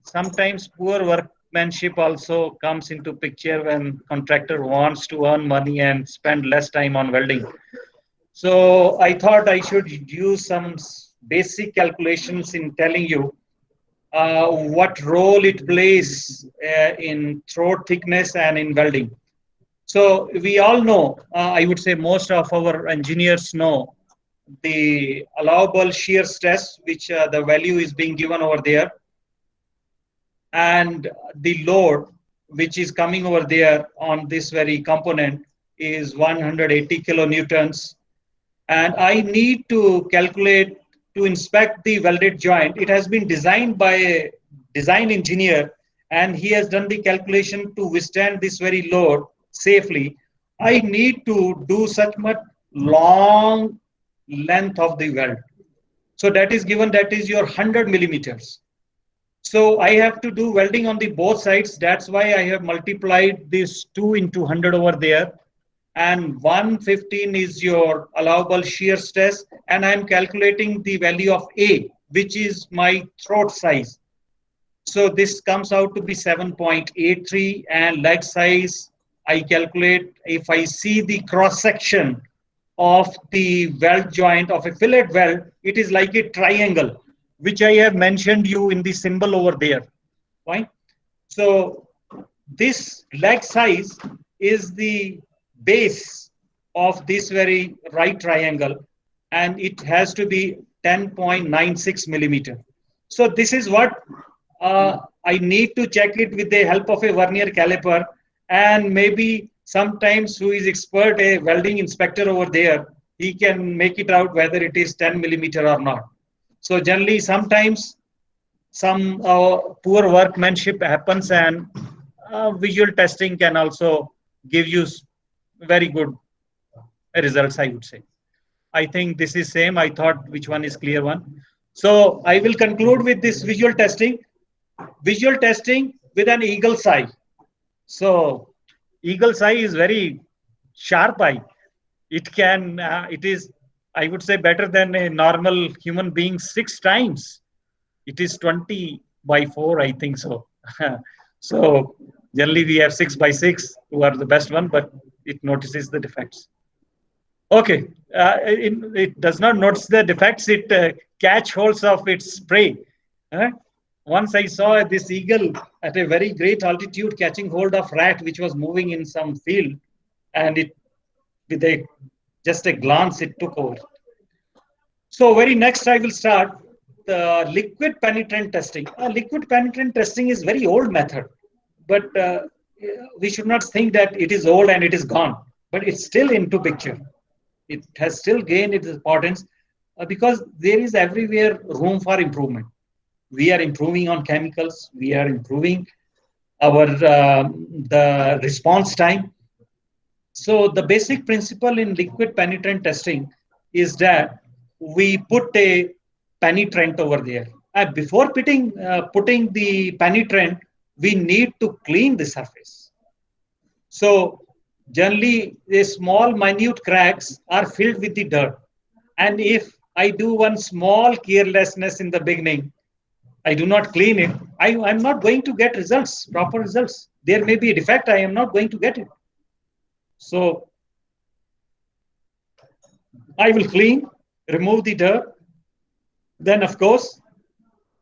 sometimes poor workmanship also comes into picture when contractor wants to earn money and spend less time on welding. So I thought I should use some basic calculations in telling you what role it plays in throat thickness and in welding. So we all know, I would say most of our engineers know the allowable shear stress, which the value is being given over there, and the load which is coming over there on this very component is 180 kilonewtons. And I need to calculate to inspect the welded joint. It has been designed by a design engineer, and he has done the calculation to withstand this very load safely. I need to do such much long length of the weld. So that is given, that is your 100 millimeters. So I have to do welding on the both sides. That's why I have multiplied this 2 into 100 over there. And 115 is your allowable shear stress. And I'm calculating the value of A, which is my throat size. So this comes out to be 7.83, and leg size, I calculate, if I see the cross section of the weld joint of a fillet weld, it is like a triangle, which I have mentioned you in the symbol over there. Fine. So this leg size is the base of this very right triangle, and it has to be 10.96 millimeter. So this is what I need to check it with the help of a vernier caliper, and maybe sometimes who is expert, a welding inspector over there, he can make it out whether it is 10 millimeter or not. So generally sometimes some poor workmanship happens, and visual testing can also give you very good results, I would say. I think this is same. I thought which one is clear one. So I will conclude with this visual testing. Visual testing with an eagle's eye. So eagle's eye is very sharp eye. It can, it is, I would say, better than a normal human being 6 times. It is 20/4, I think so. So generally we have 6/6 who are the best one, but it notices the defects. Okay, it does not notice the defects. It catch holds of its prey. Once I saw this eagle at a very great altitude catching hold of rat which was moving in some field, and it, with just a glance, it took over. So very next I will start the liquid penetrant testing. Liquid penetrant testing is very old method, but we should not think that it is old and it is gone, but it's still into picture. It has still gained its importance because there is everywhere room for improvement. We are improving on chemicals. We are improving our the response time. So the basic principle in liquid penetrant testing is that we put a penetrant over there. And before putting the penetrant, we need to clean the surface. So generally, the small minute cracks are filled with the dirt. And if I do one small carelessness in the beginning, I do not clean it, I'm not going to get results, proper results. There may be a defect, I am not going to get it. So I will clean, remove the dirt. Then, of course,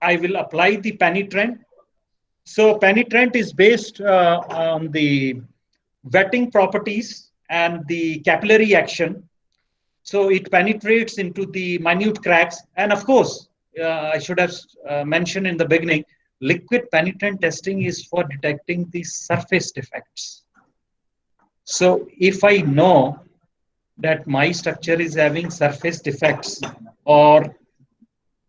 I will apply the penetrant. So penetrant is based on the wetting properties and the capillary action. So it penetrates into the minute cracks. And of course, I should have mentioned in the beginning, liquid penetrant testing is for detecting the surface defects. So if I know that my structure is having surface defects or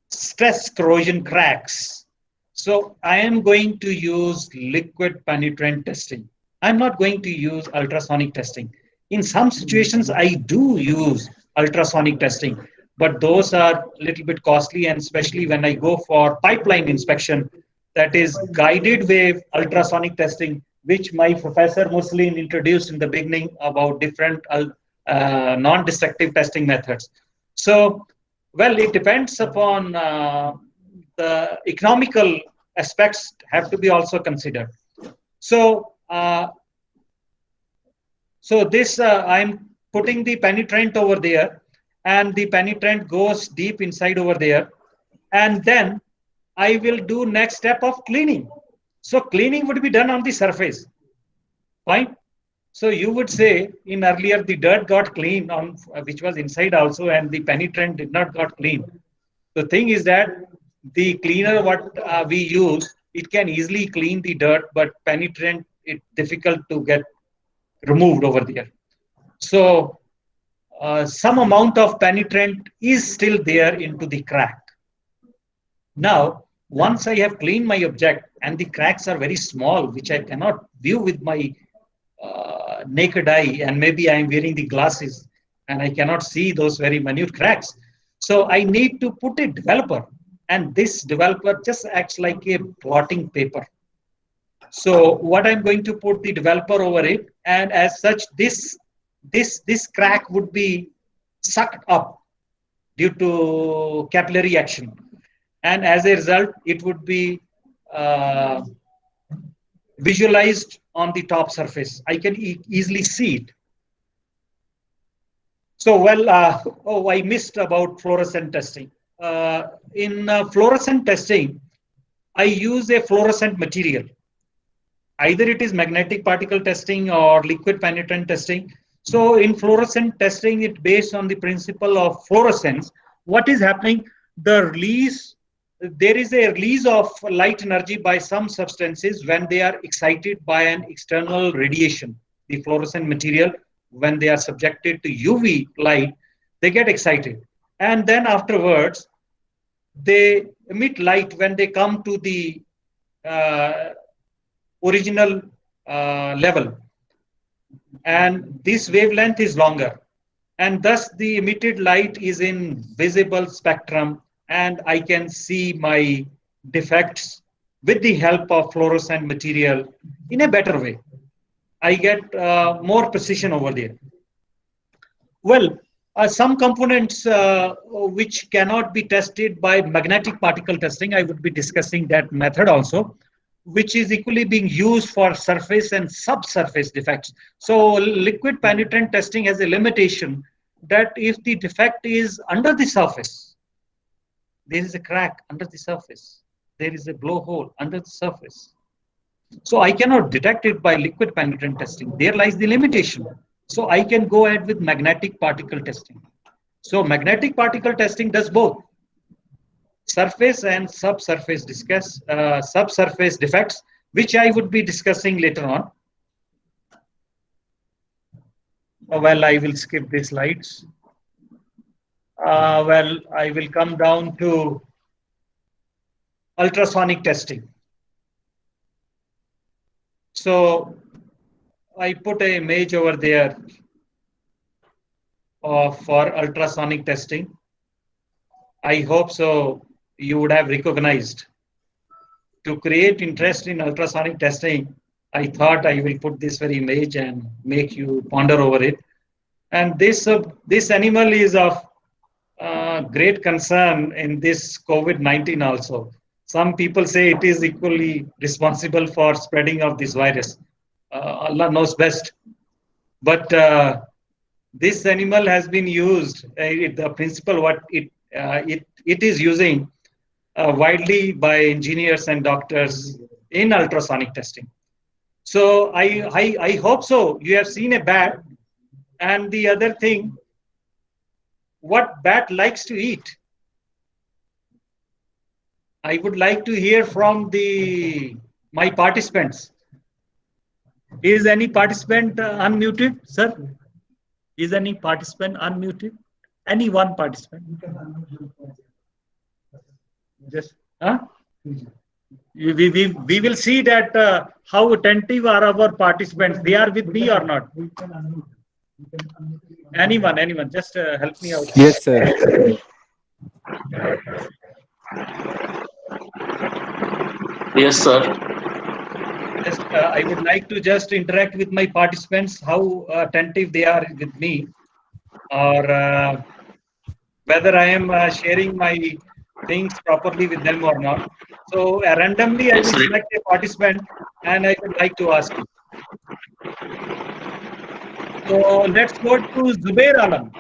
stress corrosion cracks, so I am going to use liquid penetrant testing. I'm not going to use ultrasonic testing. In some situations, I do use ultrasonic testing, but those are a little bit costly, and especially when I go for pipeline inspection, that is guided wave ultrasonic testing, which my professor Muslim introduced in the beginning about different non-destructive testing methods. So, well, it depends upon the economical aspects have to be also considered. So, I'm putting the penetrant over there, and the penetrant goes deep inside over there, and then I will do next step of cleaning. So cleaning would be done on the surface. Fine. So you would say in earlier the dirt got cleaned on which was inside also, and the penetrant did not got cleaned. The thing is that the cleaner what we use, it can easily clean the dirt, but penetrant it's difficult to get removed over there. So some amount of penetrant is still there into the crack. Now, once I have cleaned my object and the cracks are very small, which I cannot view with my naked eye, and maybe I am wearing the glasses and I cannot see those very minute cracks. So I need to put a developer, and this developer just acts like a blotting paper. So what I'm going to put the developer over it, and as such, this crack would be sucked up due to capillary action, and as a result, it would be visualized on the top surface. I can easily see it. So, well, I missed about fluorescent testing. In fluorescent testing, I use a fluorescent material. Either it is magnetic particle testing or liquid penetrant testing. So in fluorescent testing, it's based on the principle of fluorescence. What is happening? There is a release of light energy by some substances when they are excited by an external radiation. The fluorescent material, when they are subjected to UV light, they get excited. And then afterwards, they emit light when they come to the original level. And this wavelength is longer. And thus the emitted light is in visible spectrum, and I can see my defects with the help of fluorescent material in a better way. I get more precision over there. Well, some components which cannot be tested by magnetic particle testing, I would be discussing that method also, which is equally being used for surface and subsurface defects. So liquid penetrant testing has a limitation that if the defect is under the surface, there is a crack under the surface, there is a blowhole under the surface. So I cannot detect it by liquid penetrant testing. There lies the limitation. So I can go ahead with magnetic particle testing. So magnetic particle testing does both surface and subsurface subsurface defects, which I would be discussing later on. Well, I will skip these slides. Well, I will come down to ultrasonic testing. So I put an image over there. for ultrasonic testing. I hope so you would have recognized. To create interest in ultrasonic testing, I thought I will put this very image and make you ponder over it. And this animal is of great concern in this COVID-19 also. Some people say it is equally responsible for spreading of this virus. Allah knows best. But this animal has been used, the principle what it is using widely by engineers and doctors in ultrasonic testing. So I hope so. You have seen a bat, and the other thing, what bat likes to eat? I would like to hear from my participants. Is any participant unmuted, sir? Is any participant unmuted? Any one participant? Just, huh? We will see that how attentive are our participants. They are with me or not? Anyone, just help me out. Yes, sir. Yes, sir. Just, I would like to just interact with my participants, how attentive they are with me, or whether I am sharing my things properly with them or not. So randomly I will select a participant and I would like to ask you. So let's go to Zubair Alam.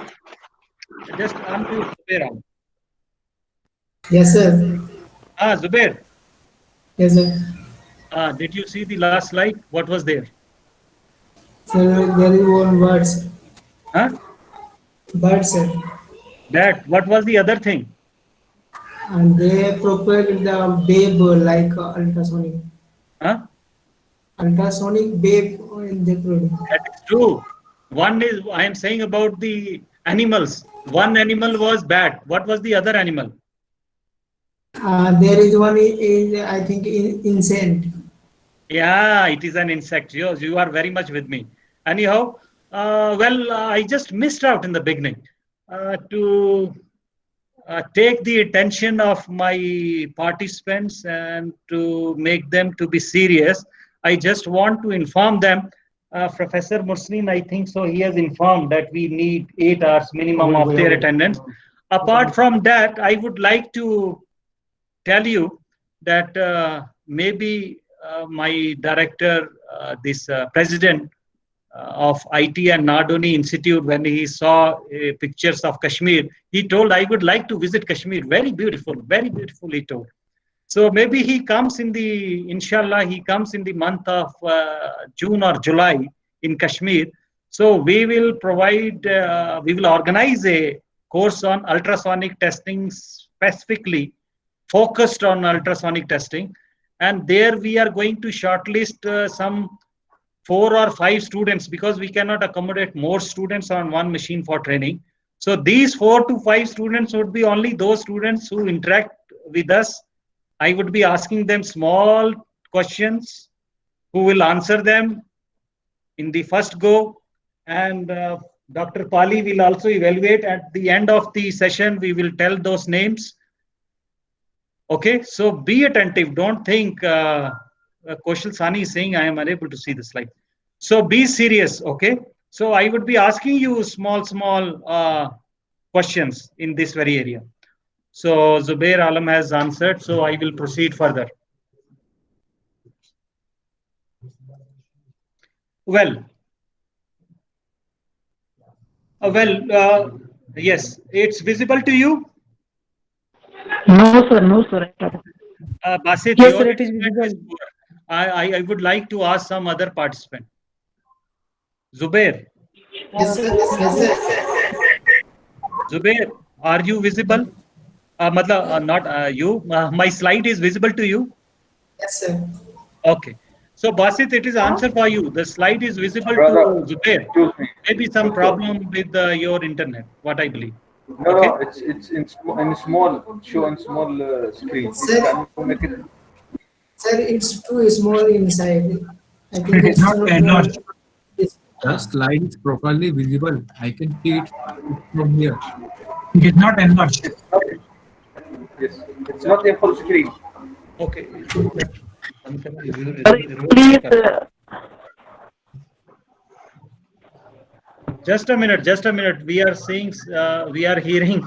Just unmute Zubair Alam. Yes, sir. Zubair. Yes, sir. Did you see the last slide? What was there? Sir, there is one word, sir. Huh? Bird, sir. That. What was the other thing? And they propelled the babe like ultrasonic. Huh? Ultrasonic babe they produce. That is true. One is, I am saying about the animals. One animal was bat. What was the other animal? There is one is I think insect. Yeah, it is an insect. You are very much with me. Anyhow, I just missed out in the beginning to take the attention of my participants and to make them to be serious. I just want to inform them. Professor Mursaleen, I think so, he has informed that we need 8 hours minimum of their attendance. Apart from that, I would like to tell you that maybe my director, president of IT and Nadoni Institute, when he saw pictures of Kashmir, he told, I would like to visit Kashmir. Very beautiful, he told. So maybe he comes inshallah, he comes in the month of June or July in Kashmir. So we will organize a course on ultrasonic testing, specifically focused on ultrasonic testing. And there we are going to shortlist some 4 or 5 students, because we cannot accommodate more students on one machine for training. So these 4 to 5 students would be only those students who interact with us. I would be asking them small questions, who will answer them in the first go. And Dr. Pali will also evaluate. At the end of the session, we will tell those names. Okay, so be attentive. Don't think Kaushal Sani is saying I am unable to see the slide. So be serious, okay? So I would be asking you small questions in this very area. So Zubair Alam has answered, so I will proceed further. Well, yes, it's visible to you? No, sir. Basit, Yes, sir, it is visible. I would like to ask some other participant. Zubair. Yes, sir. Yes, sir. Zubair, are you visible? Not you. My slide is visible to you? Yes, sir. Okay. So Basit, it is answer for you. The slide is visible Brother, to Zubair. excuse me. Maybe some problem with your internet, what I believe. No, it's in small, show in small screen. Sir. Can you make it? Sir, it's too small inside. I think it's Okay, not. The slide is properly visible. I can see it from here. It is not enlarged. Yes, it's not a full screen. Okay. Please, Just a minute. We are seeing, we are hearing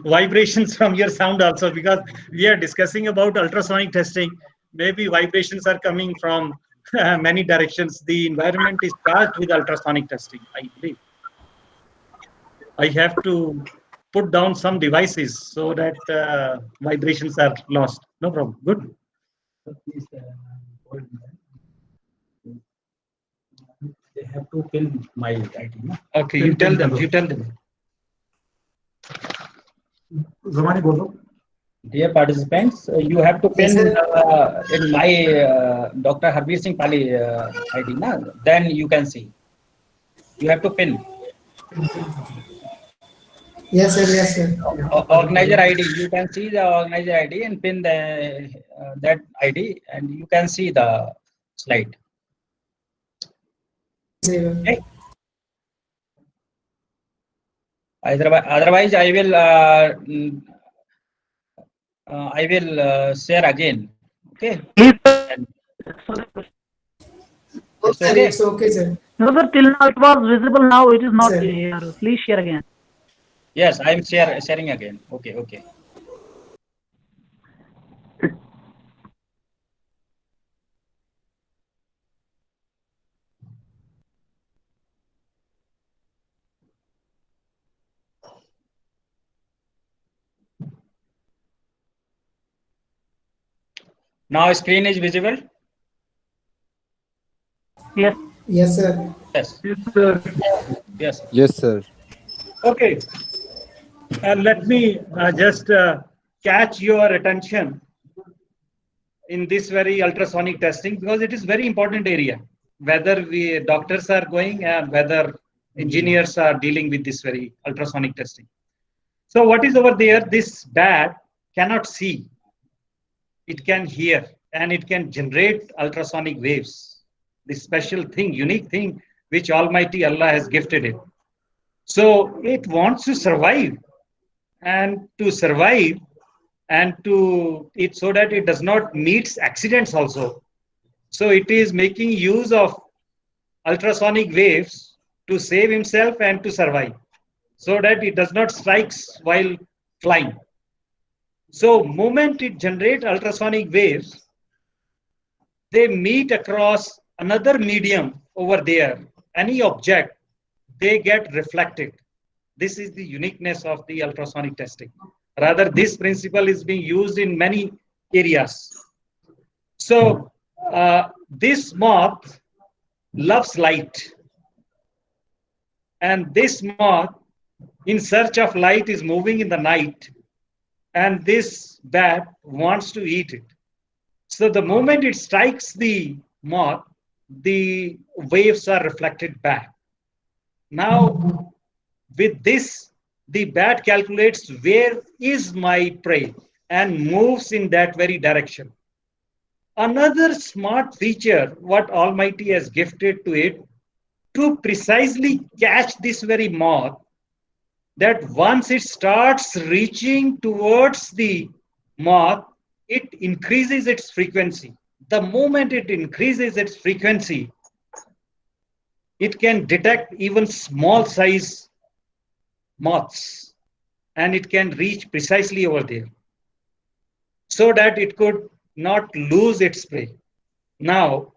vibrations from your sound also, because we are discussing about ultrasonic testing. Maybe vibrations are coming from many directions. The environment is charged with ultrasonic testing, I believe. I have to put down some devices so that vibrations are lost. No problem. Good. They have to pin my ID. No? Okay, you tell them. Zamani bolo. Dear participants, you have to pin in my Dr. Harbir Singh Pali ID. Na? Then you can see. You have to pin. Yes, sir. Yes, sir. Organizer ID. You can see the organizer ID and pin the that ID, and you can see the slide. Okay. Otherwise, I will share again. Okay. It's okay. It's okay, sir. no, sir, till now it was visible. Now it is not Sir. here. Please share again. Yes, I am sharing again. Okay. Now screen is visible. Yes. Yes, sir. Yes. Yes, sir. Yes. Yes, sir. Okay. Let me just catch your attention in this very ultrasonic testing, because it is very important area, whether we doctors are going and whether engineers are dealing with this very ultrasonic testing. So what is over there? This bat cannot see. It can hear and it can generate ultrasonic waves. This special thing, unique thing, which Almighty Allah has gifted it. So it wants to survive, and to survive and to it so that it does not meet accidents also. So it is making use of ultrasonic waves to save himself and to survive, so that it does not strikes while flying. So moment it generates ultrasonic waves, they meet across another medium over there, any object, they get reflected. This is the uniqueness of the ultrasonic testing. Rather, this principle is being used in many areas. So this moth loves light. And this moth, in search of light, is moving in the night. And this bat wants to eat it. So the moment it strikes the moth, the waves are reflected back. Now, with this, the bat calculates where is my prey and moves in that very direction. Another smart feature what Almighty has gifted to it, to precisely catch this very moth, that once it starts reaching towards the moth, it increases its frequency. The moment it increases its frequency, it can detect even small size moths, and it can reach precisely over there, so that it could not lose its prey. Now,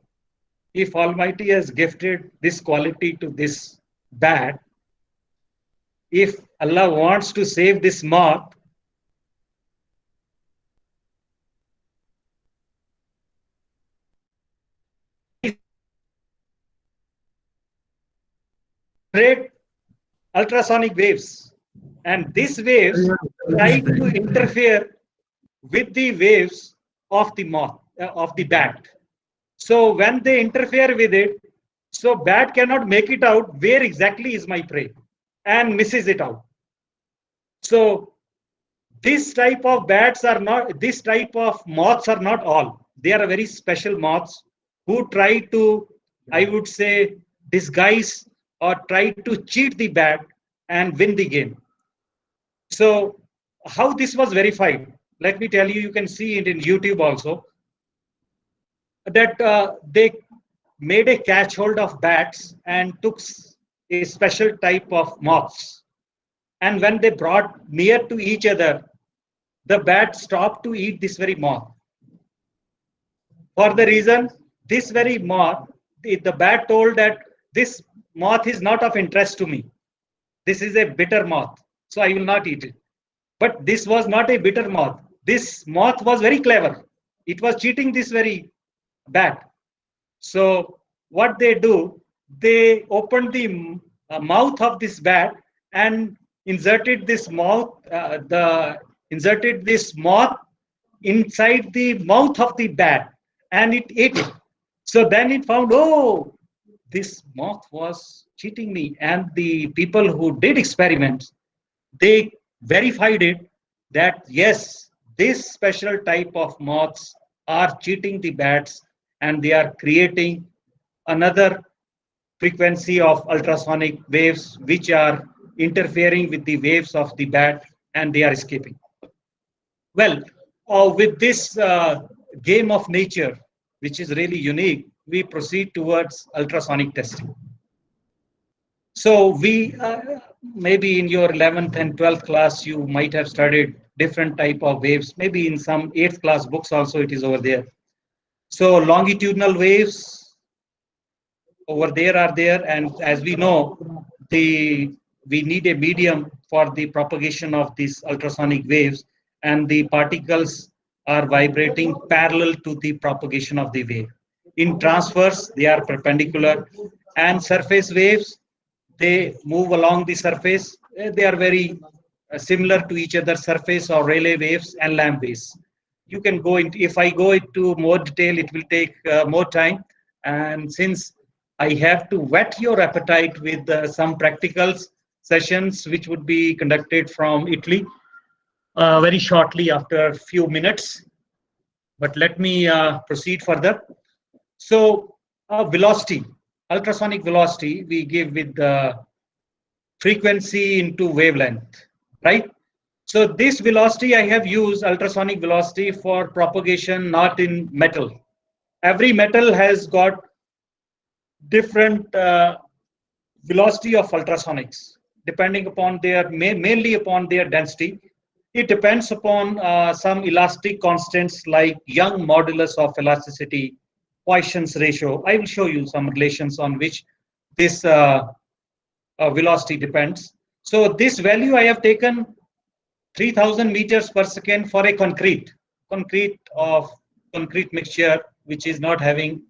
if Almighty has gifted this quality to this bat, if Allah wants to save this moth, create ultrasonic waves, and these waves try to interfere with the waves of the moth, of the bat. So when they interfere with it, so bat cannot make it out where exactly is my prey and misses it out. So this type of bats are not, this type of moths are not all. They are very special moths who try to, I would say, disguise or try to cheat the bat and win the game. So how this was verified? Let me tell you, you can see it in YouTube also, that they made a catch hold of bats and took a special type of moths. And when they brought near to each other, the bat stopped to eat this very moth. For the reason, this very moth, the bat told that this moth is not of interest to me. This is a bitter moth, so I will not eat it. But this was not a bitter moth. This moth was very clever. It was cheating this very bat. So what they do, they opened the mouth of this bat and inserted this moth inside the mouth of the bat, and it ate it. So then it found, oh, this moth was cheating me. And the people who did experiments, they verified it that yes, this special type of moths are cheating the bats, and they are creating another frequency of ultrasonic waves which are interfering with the waves of the bat, and they are escaping. Well, with this game of nature, which is really unique, we proceed towards ultrasonic testing. So we, maybe in your 11th and 12th class, you might have studied different type of waves. Maybe in some 8th class books also it is over there. So longitudinal waves over there are there, and as we know, we need a medium for the propagation of these ultrasonic waves, and the particles are vibrating parallel to the propagation of the wave. In transverse, they are perpendicular, and surface waves, they move along the surface. They are very similar to each other, surface or Rayleigh waves and Lamb waves. You can go into, if I go into more detail, it will take more time. And since I have to whet your appetite with some practicals sessions, which would be conducted from Italy very shortly after a few minutes. But let me proceed further. So velocity, ultrasonic velocity, we give with the frequency into wavelength, right? So this velocity, I have used ultrasonic velocity for propagation, not in metal. Every metal has got different velocity of ultrasonics, depending upon their, mainly upon their density. It depends upon some elastic constants like Young modulus of elasticity, Poisson's ratio. I will show you some relations on which this velocity depends. So this value I have taken 3000 meters per second for a concrete mixture, which is not having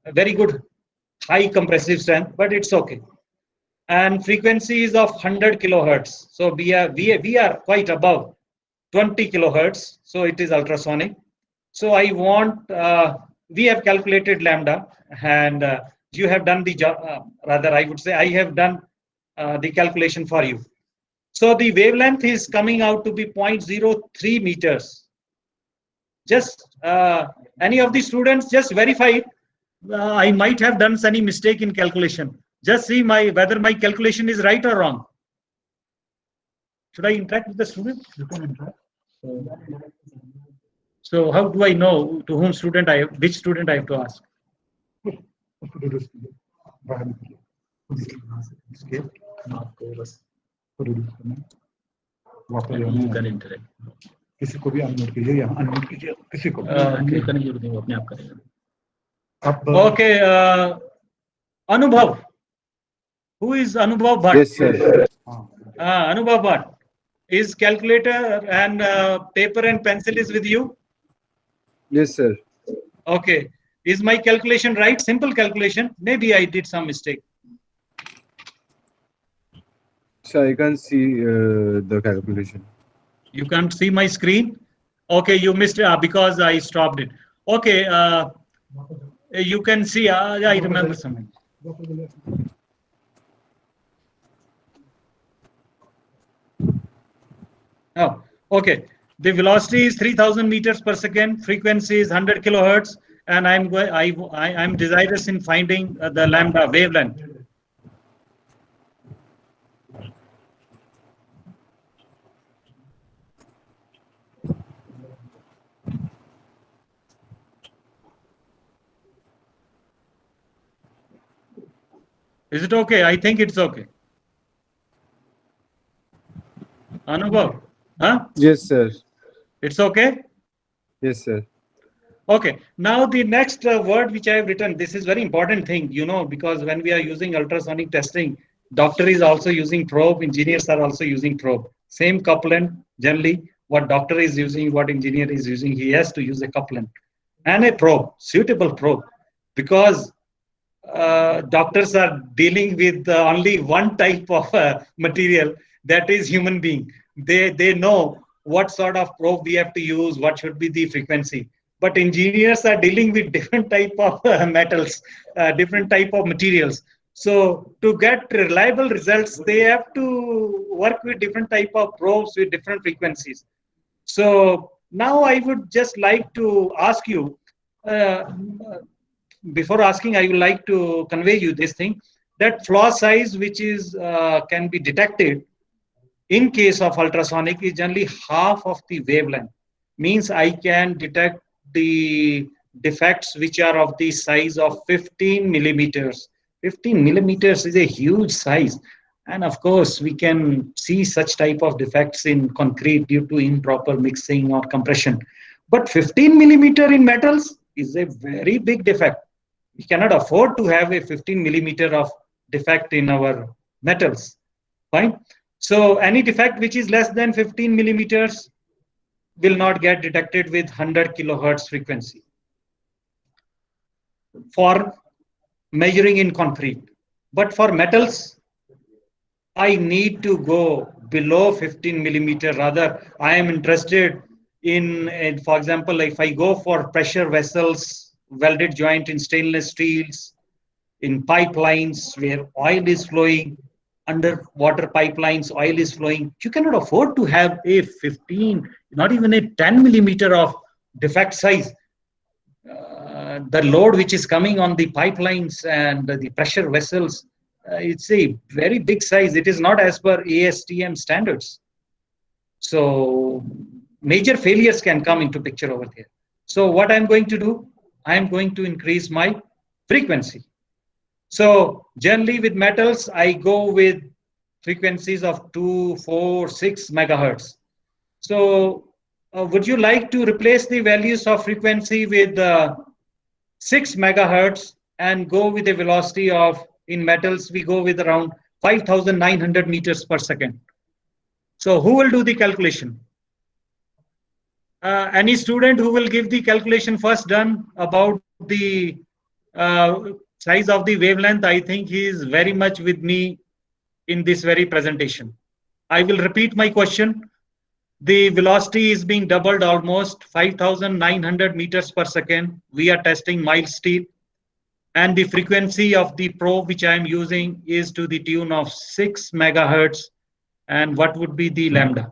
a very good high compressive strength, but it's okay. And frequency is of 100 kilohertz. So we are quite above 20 kilohertz. So it is ultrasonic. So I want, we have calculated lambda, and you have done the job, rather I would say I have done the calculation for you. So the wavelength is coming out to be 0.03 meters. Just any of the students just verify it. I might have done any mistake in calculation. Just see whether my calculation is right or wrong. Should I interact with the student? You can interact. So how do I know to whom student which student I have to ask? You can interact. किसी को भी unmute कीजिए या unmute कीजिए किसी को unmute करने की जरूरत नहीं, वो अपने आप करेगा. Okay, Anubhav. Who is Anubhav Bhatt? Yes, sir. Anubhav Bhatt. Is calculator and paper and pencil is with you? Yes, sir. Okay. Is my calculation right? Simple calculation. Maybe I did some mistake. So I can see the calculation. You can't see my screen? Okay, you missed it because I stopped it. Okay, you can see, I remember something. Oh, okay. The velocity is 3000 meters per second, frequency is 100 kilohertz, and I'm desirous in finding the lambda wavelength. Is it okay? I think it's okay. Anubhav, huh? Yes, sir. It's okay? Yes, sir. Okay. Now the next word which I have written, this is very important thing, you know, because when we are using ultrasonic testing, doctor is also using probe, engineers are also using probe. Same couplant, generally, what doctor is using, what engineer is using, he has to use a couplant and a probe, suitable probe, because doctors are dealing with only one type of material, that is human being. They know what sort of probe we have to use, what should be the frequency. But engineers are dealing with different type of metals, different type of materials. So to get reliable results, they have to work with different type of probes with different frequencies. So now I would just like to ask you, before asking, I would like to convey you this thing, that flaw size which is can be detected in case of ultrasonic is generally half of the wavelength. Means I can detect the defects which are of the size of 15 millimeters. 15 millimeters is a huge size. And of course, we can see such type of defects in concrete due to improper mixing or compression. But 15 millimeter in metals is a very big defect. We cannot afford to have a 15 millimeter of defect in our metals. Fine. So any defect which is less than 15 millimeters will not get detected with 100 kilohertz frequency for measuring in concrete. But for metals, I need to go below 15 millimeter. Rather, I am interested in, for example, if I go for pressure vessels, welded joint in stainless steels, in pipelines where oil is flowing, underwater pipelines, oil is flowing, you cannot afford to have a 15, not even a 10 millimeter of defect size. The load which is coming on the pipelines and the pressure vessels, it's a very big size. It is not as per ASTM standards. So major failures can come into picture over there. So what I'm going to do, I'm going to increase my frequency. So generally with metals, I go with frequencies of 2, 4, 6 megahertz. So would you like to replace the values of frequency with 6 megahertz and go with a velocity of, in metals, we go with around 5,900 meters per second. So who will do the calculation? Any student who will give the calculation first done about the size of the wavelength, I think he is very much with me in this very presentation. I will repeat my question. The velocity is being doubled, almost 5,900 meters per second. We are testing mild steel. And the frequency of the probe which I am using is to the tune of 6 megahertz. And what would be the lambda?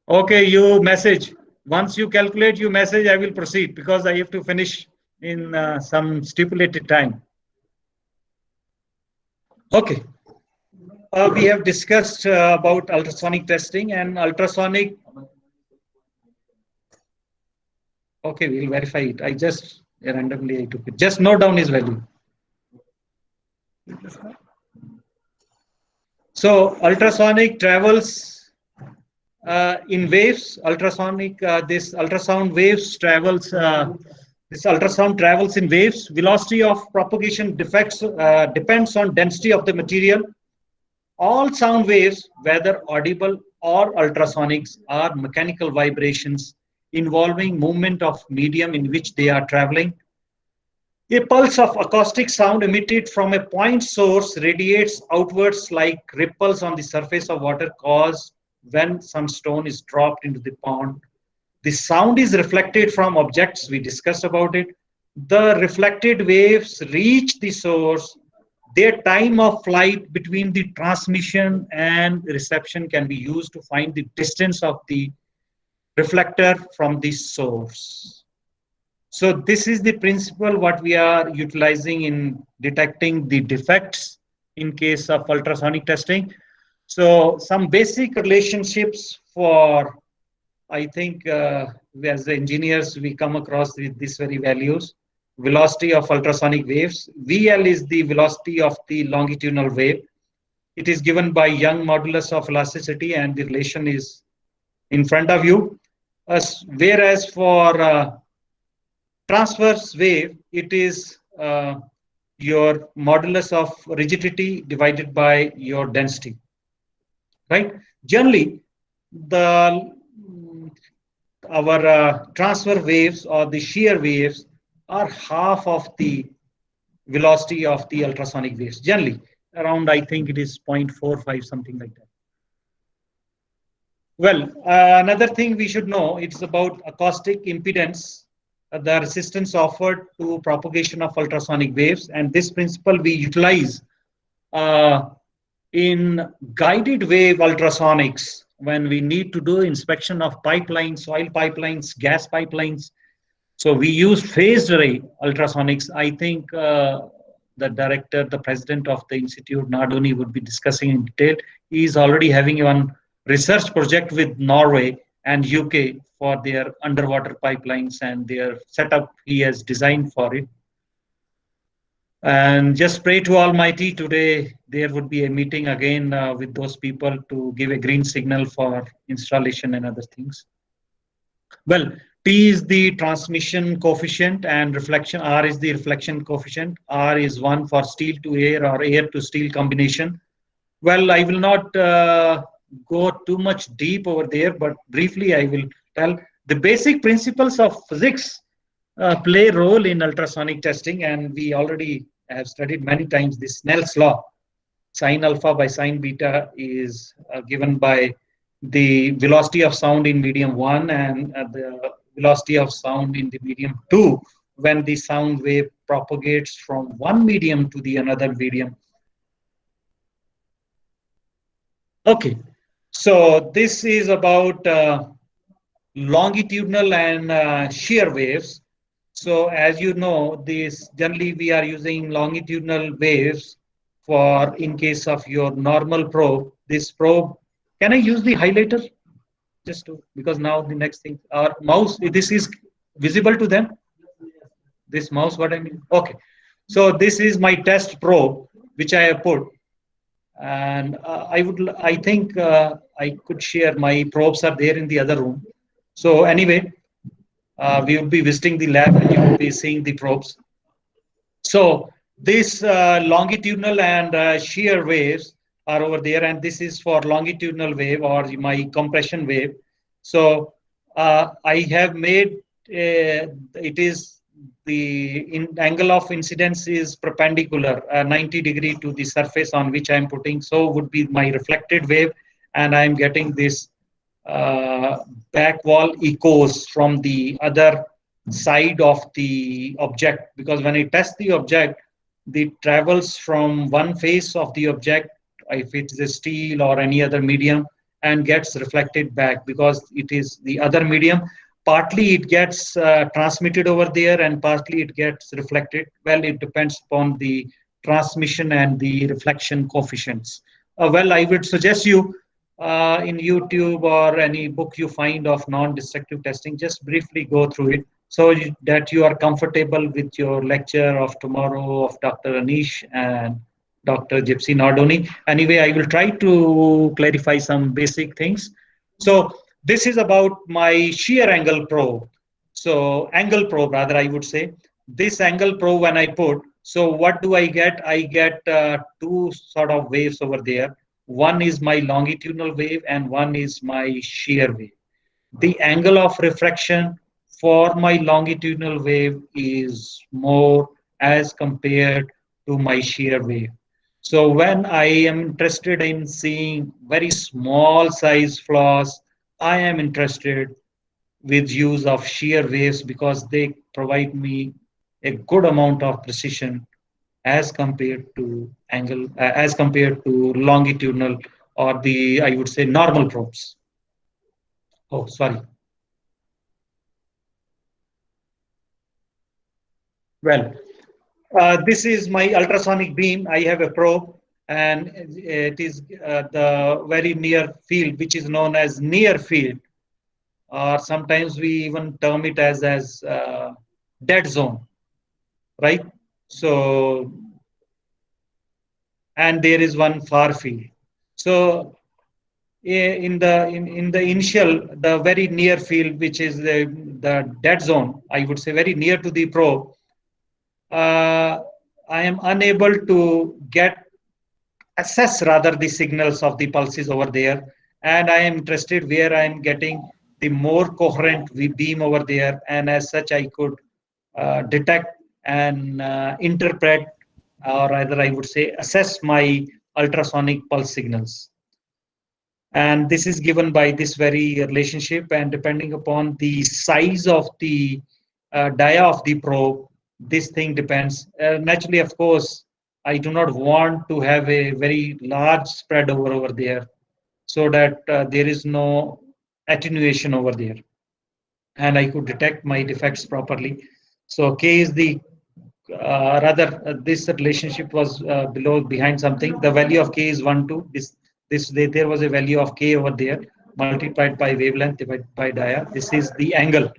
Okay, you message. Once you calculate, you message, I will proceed because I have to finish in some stipulated time. Okay. We have discussed about ultrasonic testing and ultrasonic. Okay, we'll verify it. I just randomly I took it. Just note down his value. So ultrasonic travels in waves. Ultrasonic, this ultrasound waves travels. This ultrasound travels in waves. Velocity of propagation defects depends on density of the material. All sound waves, whether audible or ultrasonics, are mechanical vibrations involving movement of medium in which they are traveling. A pulse of acoustic sound emitted from a point source radiates outwards like ripples on the surface of water caused when some stone is dropped into the pond. The sound is reflected from objects, we discussed about it. The reflected waves reach the source. Their time of flight between the transmission and reception can be used to find the distance of the reflector from the source. So this is the principle what we are utilizing in detecting the defects in case of ultrasonic testing. So some basic relationships for, I think as the engineers, we come across with these very values. Velocity of ultrasonic waves. VL is the velocity of the longitudinal wave. It is given by Young modulus of elasticity, and the relation is in front of you. Whereas for transverse wave, it is your modulus of rigidity divided by your density, right? Generally, our transfer waves or the shear waves are half of the velocity of the ultrasonic waves. Generally, around, I think it is 0.45, something like that. Well, another thing we should know, it's about acoustic impedance, the resistance offered to propagation of ultrasonic waves, and this principle we utilize in guided wave ultrasonics when we need to do inspection of pipelines, oil pipelines, gas pipelines. So we use phased array ultrasonics. I think the director, the president of the institute, Nardoni, would be discussing in detail. He is already having one research project with Norway and UK for their underwater pipelines and their setup he has designed for it. And just pray to Almighty, today there would be a meeting again with those people to give a green signal for installation and other things. Well, T is the transmission coefficient and reflection, R is the reflection coefficient. R is 1 for steel to air or air to steel combination. Well, I will not go too much deep over there, but briefly I will tell the basic principles of physics play a role in ultrasonic testing, and we already have studied many times this Snell's law. Sin alpha by sin beta is given by the velocity of sound in medium 1 and the velocity of sound in the medium 2 when the sound wave propagates from one medium to the another medium. Okay, so this is about longitudinal and shear waves. So as you know, this generally we are using longitudinal waves for in case of your normal probe. This probe, can I use the highlighter? Just to, because now the next thing, our mouse, this is visible to them? This mouse, what I mean? Okay. So this is my test probe, which I have put. And I think I could share, my probes are there in the other room. So anyway, we will be visiting the lab and you will be seeing the probes. So this longitudinal and shear waves are over there, and this is for longitudinal wave or my compression wave. So I have made it is the angle of incidence is perpendicular 90 degree to the surface on which I am putting, so would be my reflected wave, and I am getting this back wall echoes from the other side of the object, because when I test the object, it travels from one face of the object, if it is a steel or any other medium, and gets reflected back because it is the other medium. Partly it gets transmitted over there and partly it gets reflected. Well, it depends upon the transmission and the reflection coefficients. Well, I would suggest you in YouTube or any book you find of non-destructive testing, just briefly go through it so that you are comfortable with your lecture of tomorrow of Dr. Anish and Dr. Gypsy Nardoni. Anyway, I will try to clarify some basic things. So this is about my shear angle probe. So angle probe, rather, I would say. This angle probe when I put, so what do I get? I get two sort of waves over there. One is my longitudinal wave and one is my shear wave. The angle of refraction for my longitudinal wave is more as compared to my shear wave. So when I am interested in seeing very small size flaws, I am interested with use of shear waves because they provide me a good amount of precision as compared to angle, as compared to longitudinal or the, I would say, normal probes. Oh, sorry. Well, this is my ultrasonic beam. I have a probe, and it is the very near field, which is known as near field, or sometimes we even term it as dead zone, right? So, and there is one far field. So in the initial, the very near field, which is the dead zone, I would say very near to the probe, I am unable to assess rather the signals of the pulses over there, and I am interested where I am getting the more coherent beam over there, and as such I could detect and interpret, or rather I would say assess my ultrasonic pulse signals. And this is given by this very relationship, and depending upon the size of the dia of the probe, this thing depends. Naturally, of course, I do not want to have a very large spread over there, so that there is no attenuation over there, and I could detect my defects properly. So K is the this relationship was behind something. The value of K is 1, 2. There was a value of K over there multiplied by wavelength divided by dia. This is the angle,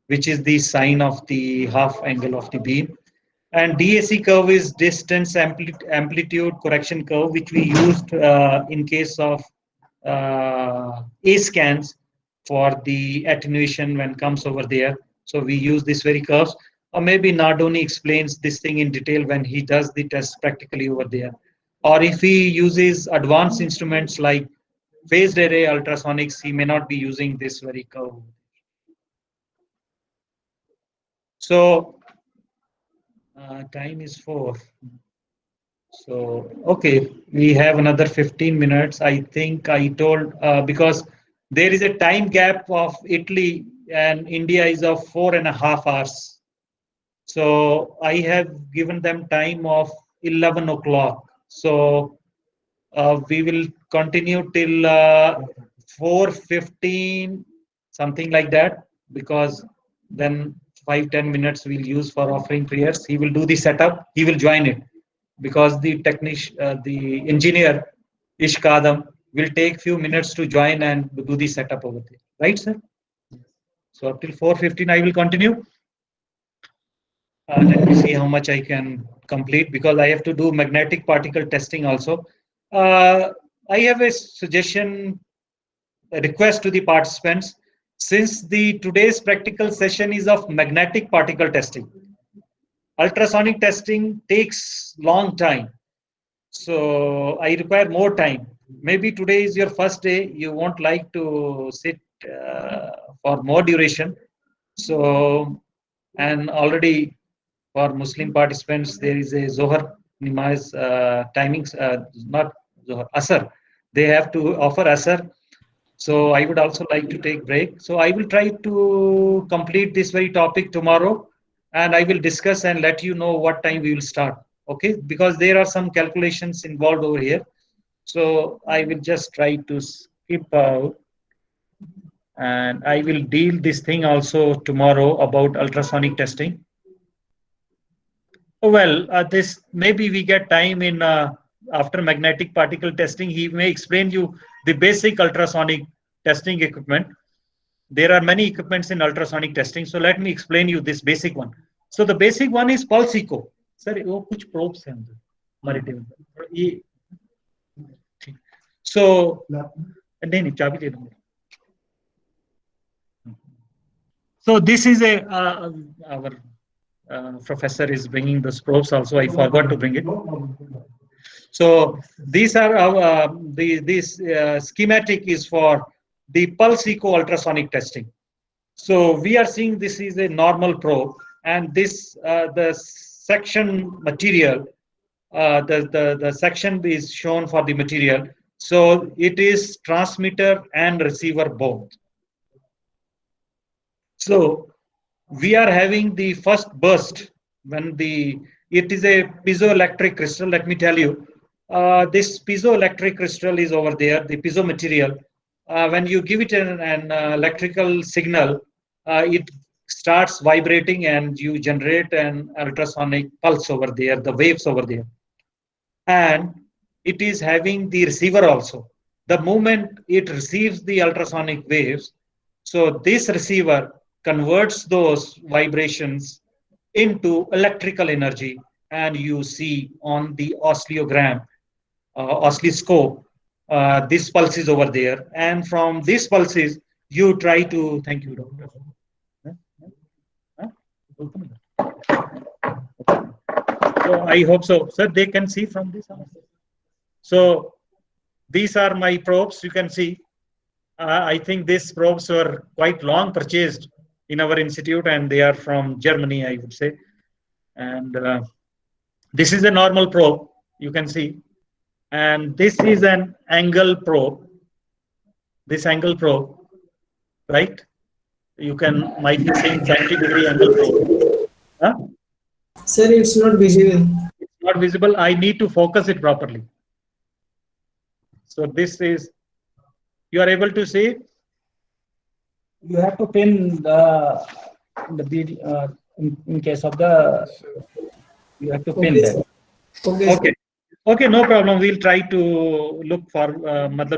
which is the sine of the half angle of the beam. And DAC curve is distance amplitude correction curve, which we used in case of A scans for the attenuation when comes over there. So we use this very curves. Or maybe Nardoni explains this thing in detail when he does the test practically over there. Or if he uses advanced instruments like phased array ultrasonics, he may not be using this very curve. So time is 4. So, okay, we have another 15 minutes. I think I told, because there is a time gap of Italy and India is of 4.5 hours. So I have given them time of 11 o'clock. So we will continue till 4:15, something like that, because then 5-10 minutes we'll use for offering prayers. He will do the setup. He will join it, because the the engineer Ish Kadam will take few minutes to join and do the setup over there. Right, sir? So up till 4:15 I will continue. Let me see how much I can complete, because I have to do magnetic particle testing also. I have a suggestion, a request to the participants. Since today's practical session is of magnetic particle testing, ultrasonic testing takes long time. So I require more time. Maybe today is your first day. You won't like to sit for more duration. So, and already for Muslim participants, there is a Zohar Nimaz timings, not Zohar, Asr. They have to offer Asr. So I would also like to take break. So I will try to complete this very topic tomorrow, and I will discuss and let you know what time we will start. Okay, because there are some calculations involved over here. So I will just try to skip out, and I will deal this thing also tomorrow about ultrasonic testing. Well, this maybe we get time in after magnetic particle testing. He may explain you the basic ultrasonic testing equipment. There are many equipments in ultrasonic testing. So let me explain you this basic one. So the basic one is pulse echo. Sir, वो कुछ probes हैं अंदर. So नहीं चाबी दे दूँगा. So this is our professor is bringing the probes also. I forgot to bring it. So these are our this schematic is for the pulse echo ultrasonic testing. So we are seeing this is a normal probe, and this the section material, the section is shown for the material. So it is transmitter and receiver both. So we are having the first burst when it is a piezoelectric crystal. Let me tell you, this piezoelectric crystal is over there, the piezo material. When you give it an electrical signal, it starts vibrating and you generate an ultrasonic pulse over there, the waves over there. And it is having the receiver also. The moment it receives the ultrasonic waves, so this receiver converts those vibrations into electrical energy, and you see on the oscilloscope, this pulses over there, and from these pulses you try to, thank you doctor. So I hope so, sir, they can see from this. So these are my probes, you can see. I think these probes were quite long purchased in our institute, and they are from Germany, I would say. And this is a normal probe, you can see. And this is an angle probe. This angle probe, right? You can might be seeing 70-degree angle probe. Huh? Sir, it's not visible. It's not visible. I need to focus it properly. So this is, you are able to see. You have to pin the bead in case of the. You have to pin that. Okay. Okay, no problem. We'll try to look for,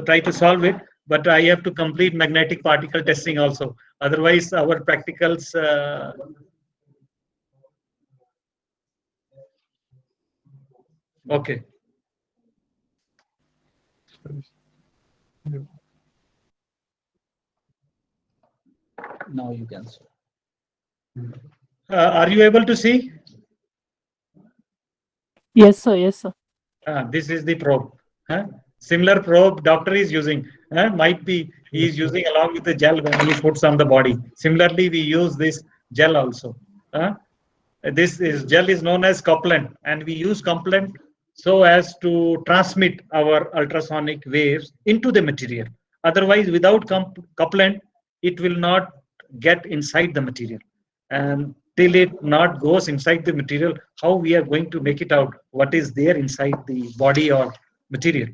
try to solve it. But I have to complete magnetic particle testing also. Otherwise, our practicals. Okay. Now you can see. Are you able to see? Yes, sir. Yes, sir. This is the probe. Similar probe doctor is using. Might be he is using along with the gel when he puts on the body. Similarly, we use this gel also. This gel is known as couplant, and we use couplant so as to transmit our ultrasonic waves into the material. Otherwise, without couplant, it will not get inside the material. And till it not goes inside the material, how we are going to make it out what is there inside the body or material.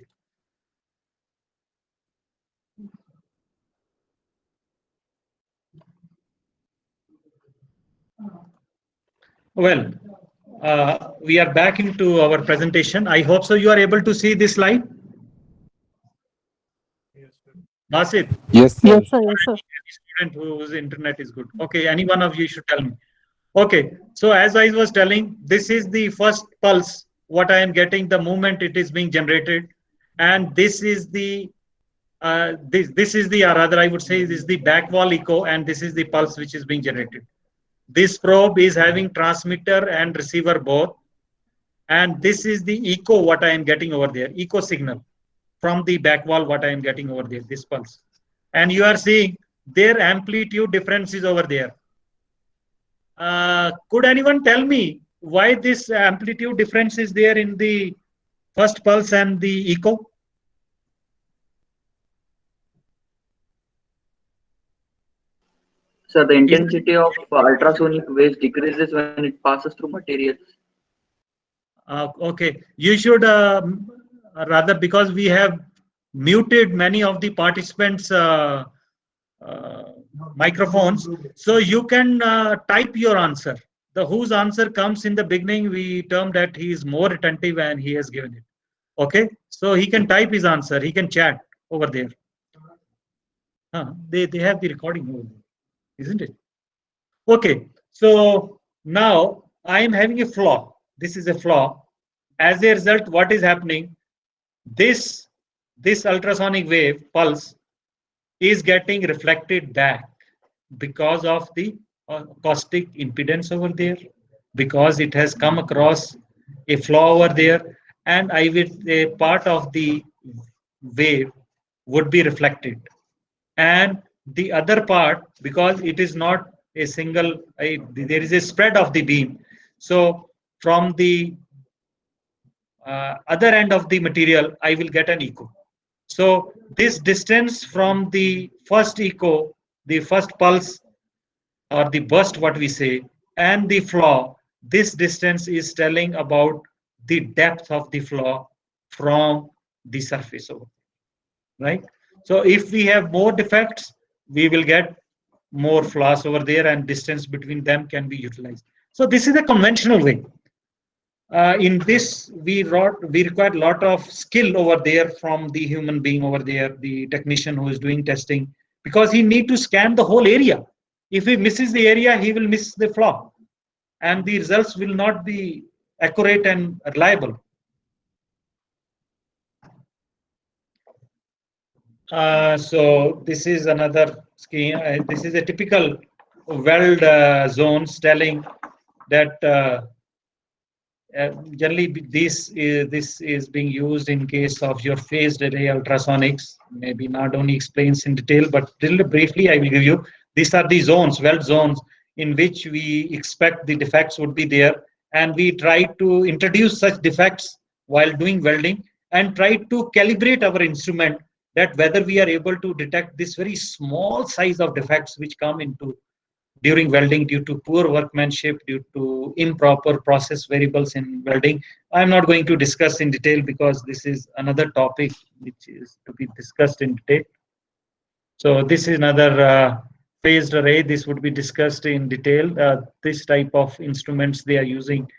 Well, we are back into our presentation. I hope so you are able to see this slide. Nasid? Yes, sir. Yes, sir. Yes, sir. Student whose internet is good. Okay, any one of you should tell me. Okay, so as I was telling, this is the first pulse, what I am getting the moment it is being generated. And this is the, this is the, or rather I would say this is the back wall echo, and this is the pulse which is being generated. This probe is having transmitter and receiver both. And this is the echo, what I am getting over there, echo signal from the back wall, what I am getting over there, this pulse. And you are seeing their amplitude difference is over there. Could anyone tell me why this amplitude difference is there in the first pulse and the echo? So the intensity of ultrasonic waves decreases when it passes through materials. Okay, you should rather, because we have muted many of the participants' microphones, so you can type your answer. The whose answer comes in the beginning, we term that he is more attentive and he has given it. Okay, so he can type his answer, he can chat over there. They have the recording over there, isn't it? Okay, so now I am having a flaw. This is a flaw. As a result, what is happening? This ultrasonic wave pulse is getting reflected back because of the acoustic impedance over there, because it has come across a flaw over there, and a part of the wave would be reflected, and the other part, because it is not a single, there is a spread of the beam, so from the other end of the material I will get an echo. So this distance from the first echo, the first pulse or the burst, what we say, and the flaw, this distance is telling about the depth of the flaw from the surface over, right? So if we have more defects, we will get more floss over there, and distance between them can be utilized. So this is a conventional way. In this, we require a lot of skill over there from the human being over there, the technician who is doing testing, because he need to scan the whole area. If he misses the area, he will miss the flaw, and the results will not be accurate and reliable. So this is another scheme. This is a typical weld zones telling that generally this is being used in case of your phased array ultrasonics. Maybe not only explains in detail, but really briefly I will give you. These are the zones, weld zones, in which we expect the defects would be there, and we try to introduce such defects while doing welding and try to calibrate our instrument that whether we are able to detect this very small size of defects which come into during welding due to poor workmanship, due to improper process variables in welding. I'm not going to discuss in detail because this is another topic which is to be discussed in detail. So this is another phased array. This would be discussed in detail. This type of instruments they are using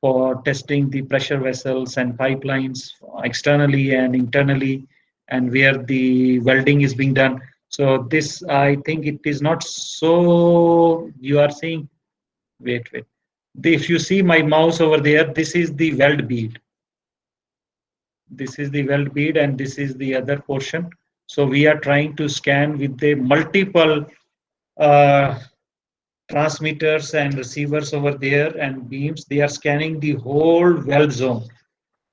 for testing the pressure vessels and pipelines externally and internally, and where the welding is being done. So this, I think it is not so, you are seeing, wait. If you see my mouse over there, this is the weld bead. This is the weld bead and this is the other portion. So we are trying to scan with the multiple transmitters and receivers over there and beams. They are scanning the whole weld zone.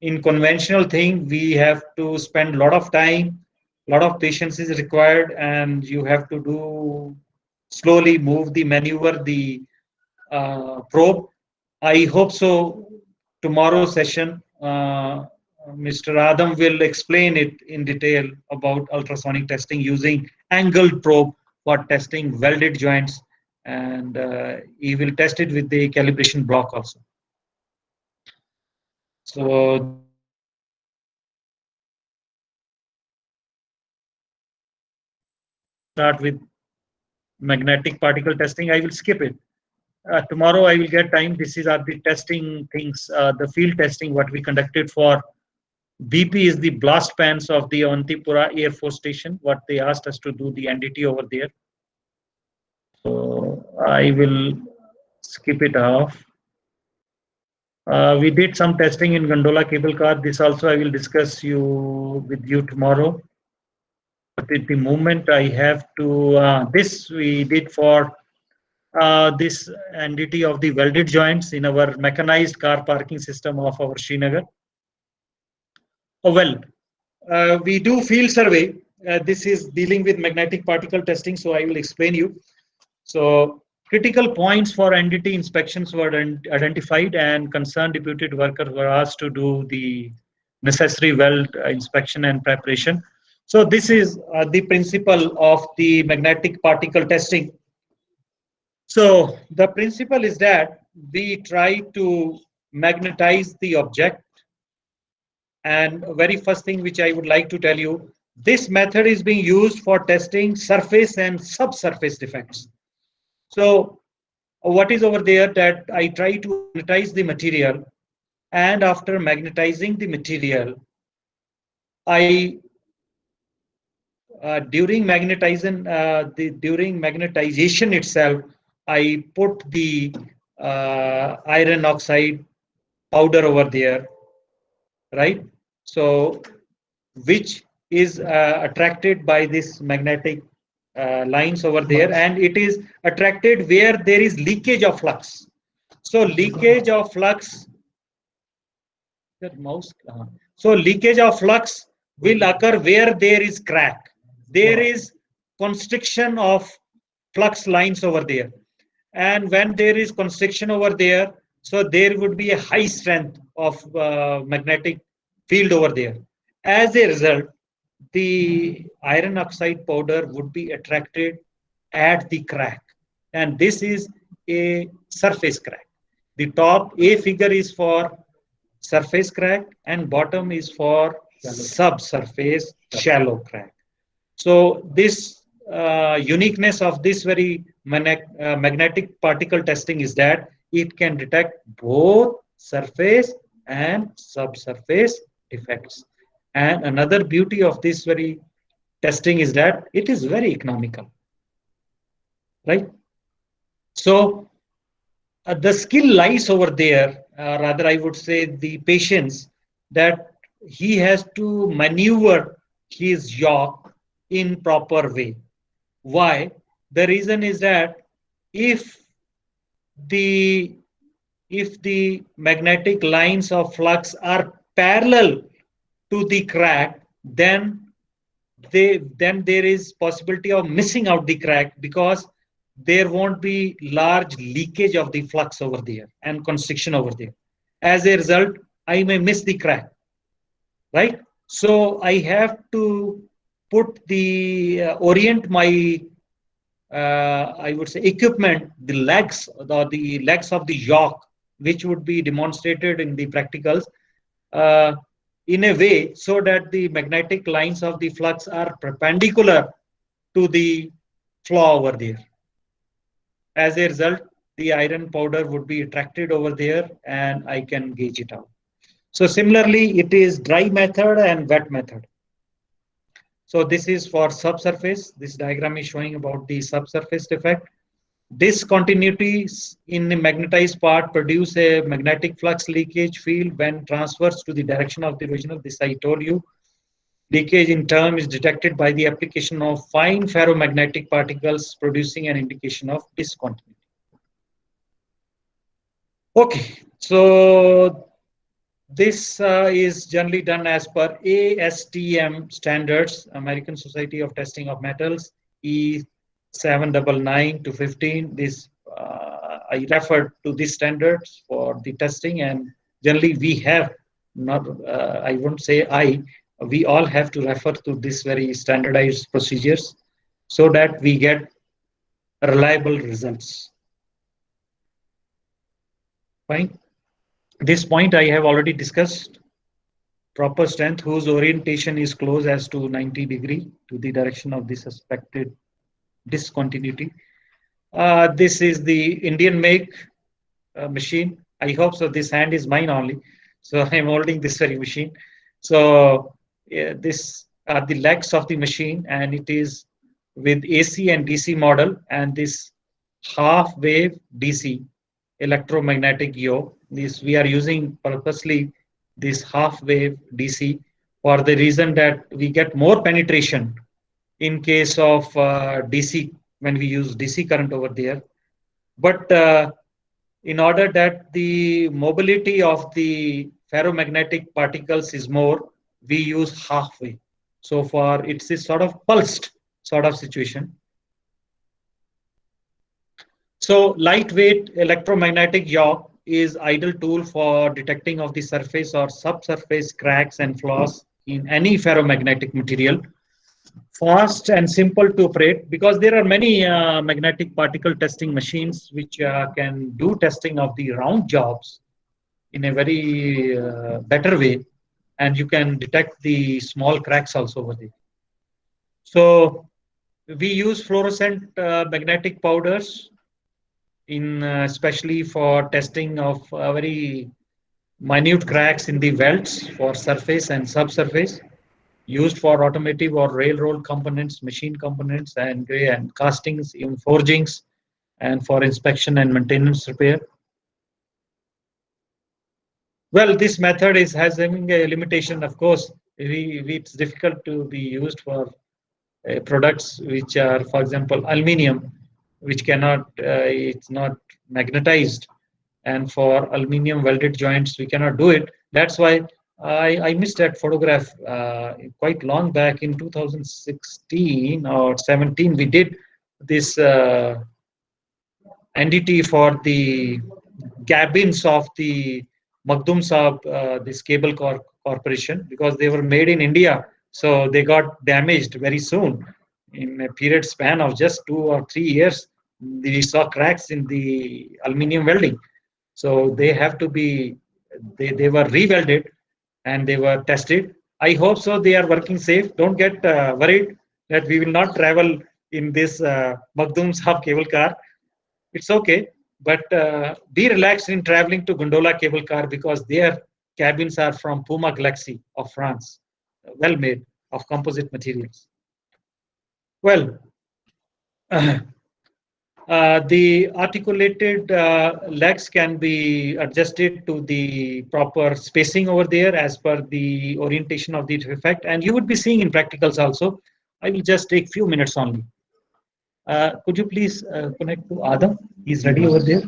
In conventional thing, we have to spend a lot of time, a lot of patience is required, and you have to do slowly move the maneuver, the probe. I hope so. Tomorrow's session, Mr. Adam will explain it in detail about ultrasonic testing using angled probe for testing welded joints, and he will test it with the calibration block also. So start with magnetic particle testing. I will skip it. Tomorrow I will get time. This is the testing things, the field testing what we conducted for BP is the blast pans of the Avantipura Air Force Station, what they asked us to do the NDT over there. So I will skip it off. We did some testing in Gondola cable car. This also I will discuss with you tomorrow. But at the moment I have to, this we did for this NDT of the welded joints in our mechanized car parking system of our Srinagar. We do field survey. This is dealing with magnetic particle testing, so I will explain you. So critical points for NDT inspections were identified, and concerned deputed workers were asked to do the necessary weld inspection and preparation. So this is the principle of the magnetic particle testing. So the principle is that we try to magnetize the object. And very first thing which I would like to tell you, this method is being used for testing surface and subsurface defects. So what is over there that I try to magnetize the material, and after magnetizing the material, I during magnetization itself, I put the iron oxide powder over there, right? So which is attracted by this magnetic lines over there, and it is attracted where there is leakage of flux. So leakage of flux, so leakage of flux will occur where there is crack. There is constriction of flux lines over there, and when there is constriction over there, so there would be a high strength of magnetic field over there. As a result, the iron oxide powder would be attracted at the crack, and this is a surface crack. The top A figure is for surface crack and bottom is for subsurface shallow crack. So this uniqueness of this very magnetic particle testing is that it can detect both surface and subsurface defects. And another beauty of this very testing is that it is very economical, right? So the skill lies over there, rather I would say the patience, that he has to maneuver his yaw in proper way. Why? The reason is that if the magnetic lines of flux are parallel to the crack, then there is possibility of missing out the crack, because there won't be large leakage of the flux over there and constriction over there. As a result, I may miss the crack, right? So I have to put the orient my I would say equipment, the legs or the legs of the yaw, which would be demonstrated in the practicals, in a way so that the magnetic lines of the flux are perpendicular to the flaw over there. As a result, the iron powder would be attracted over there and I can gauge it out. So similarly, it is dry method and wet method. So this is for subsurface. This diagram is showing about the subsurface defect. Discontinuities in the magnetized part produce a magnetic flux leakage field when transfers to the direction of the original. This I told you. Leakage in turn is detected by the application of fine ferromagnetic particles, producing an indication of discontinuity. Okay, so this is generally done as per ASTM standards, American Society of Testing of Metals, E799 to 15. This I referred to these standards for the testing, and generally we have not, I won't say we all have to refer to this very standardized procedures so that we get reliable results. Fine. This point I have already discussed. Proper strength whose orientation is close as to 90 degree to the direction of the suspected discontinuity. This is the Indian make machine. I hope so. This hand is mine only, so I am holding this very machine. So this are the legs of the machine, and it is with AC and DC model, and this half wave DC electromagnetic yaw. This we are using purposely this half wave DC for the reason that we get more penetration in case of DC when we use DC current over there. But in order that the mobility of the ferromagnetic particles is more, we use half wave. So far it's a sort of pulsed sort of situation. So lightweight electromagnetic yaw is ideal tool for detecting of the surface or subsurface cracks and flaws in any ferromagnetic material. Fast and simple to operate, because there are many magnetic particle testing machines which can do testing of the round jobs in a very better way, and you can detect the small cracks also over there. So we use fluorescent magnetic powders in especially for testing of very minute cracks in the welds for surface and subsurface, used for automotive or railroad components, machine components, and castings, even forgings, and for inspection and maintenance repair. Well, this method has having a limitation, of course. It's difficult to be used for products which are, for example, aluminium, which cannot, it's not magnetized, and for aluminium welded joints we cannot do it. That's why I missed that photograph quite long back in 2016 or 17. We did this NDT for the cabins of the Makhdoom Saab, this cable corporation, because they were made in India, so they got damaged very soon. In a period span of just 2 or 3 years, we saw cracks in the aluminium welding. So they have to be, they were re-welded and they were tested. I hope so they are working safe. Don't get worried that we will not travel in this Makhdoom Sahab cable car. It's okay, but be relaxed in traveling to Gondola cable car because their cabins are from Puma Galaxy of France, well made of composite materials. Well, the articulated legs can be adjusted to the proper spacing over there as per the orientation of the effect, and you would be seeing in practicals also. I will just take few minutes only. Could you please connect to Adam? He's ready over there.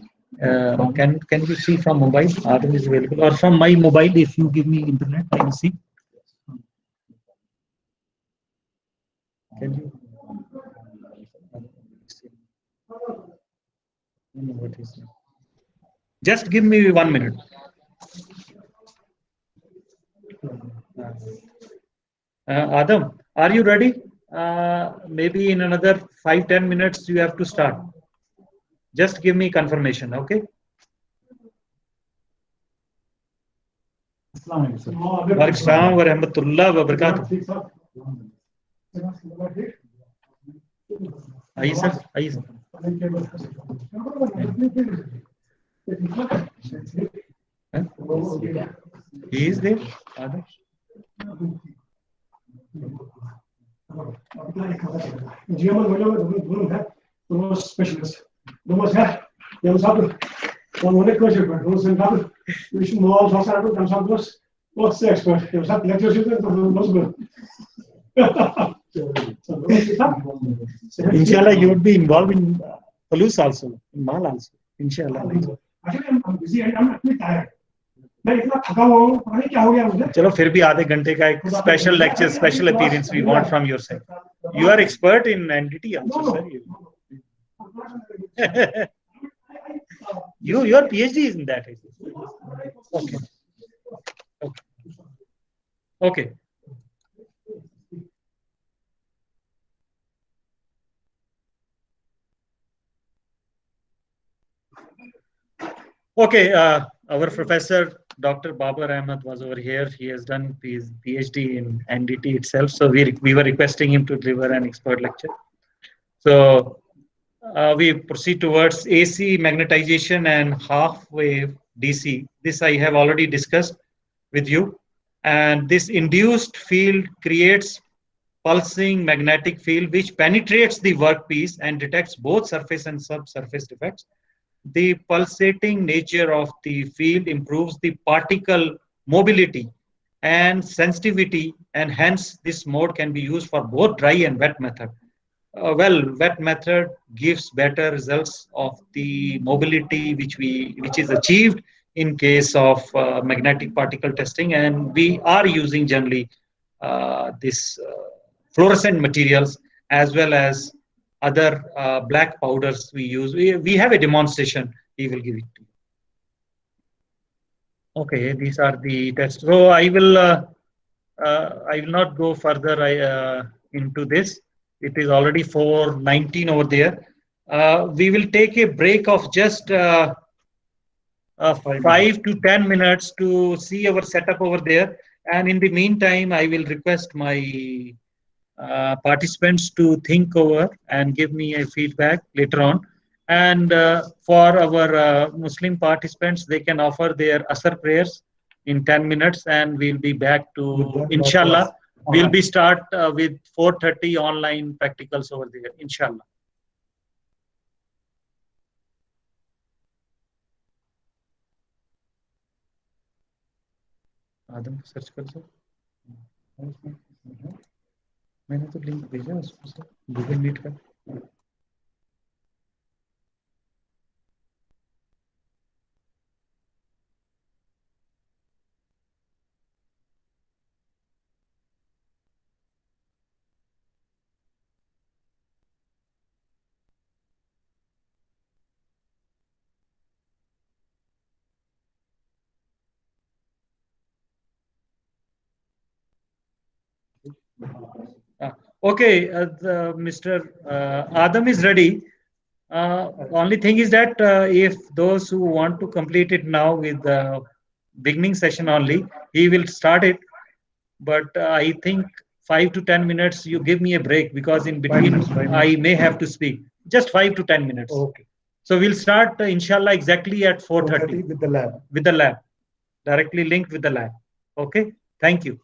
Can you see from mobile? Adam is available, or from my mobile if you give me internet, I will see. Can you? What is it? Just give me 1 minute. Adam, are you ready? Maybe in another 5-10 minutes you have to start. Just give me confirmation, okay? Waalaikumsalam wa rahmatullah wa barakatuh. Aye, sir. Aye, sir. He is there? Adam? Specialist. Inshallah, you would be involved in Palouse also, in Mal also. Inshallah. Actually, I'm busy and I'm actually tired. चलो फिर भी आधे घंटे का एक special lecture special appearance we want from your side you are expert in NDT also sir your PhD is in that. Okay. Okay. Okay. Our professor Dr. Babar Ahmed was over here. He has done his PhD in NDT itself. So we were requesting him to deliver an expert lecture. So we proceed towards AC magnetization and half wave DC. This I have already discussed with you. And this induced field creates pulsing magnetic field which penetrates the workpiece and detects both surface and subsurface defects. The pulsating nature of the field improves the particle mobility and sensitivity, and hence this mode can be used for both dry and wet method. Wet method gives better results of the mobility which is achieved in case of magnetic particle testing, and we are using generally this fluorescent materials as well as other black powders we use. We have a demonstration. We will give it to you. Okay, these are the tests. So I will not go further into this. It is already 4:19 over there. We will take a break of just 5 to 10 minutes to see our setup over there. And in the meantime, I will request my participants to think over and give me a feedback later on. And for our Muslim participants, they can offer their Asr prayers in 10 minutes, and we'll be back to, inshallah, we'll be start with 4:30 online practicals over there, inshallah. Adam, search कर sir. मैंने तो link भेजा उसको sir, Google meet का. Okay, Mr. Adam is ready. Only thing is that if those who want to complete it now with the beginning session only, he will start it. But I think 5 to 10 minutes, you give me a break because in between I may have to speak. Just 5 to 10 minutes. Okay. So we'll start, inshallah, exactly at 4:30 with the lab. with the lab, directly linked with the lab. Okay. Thank you.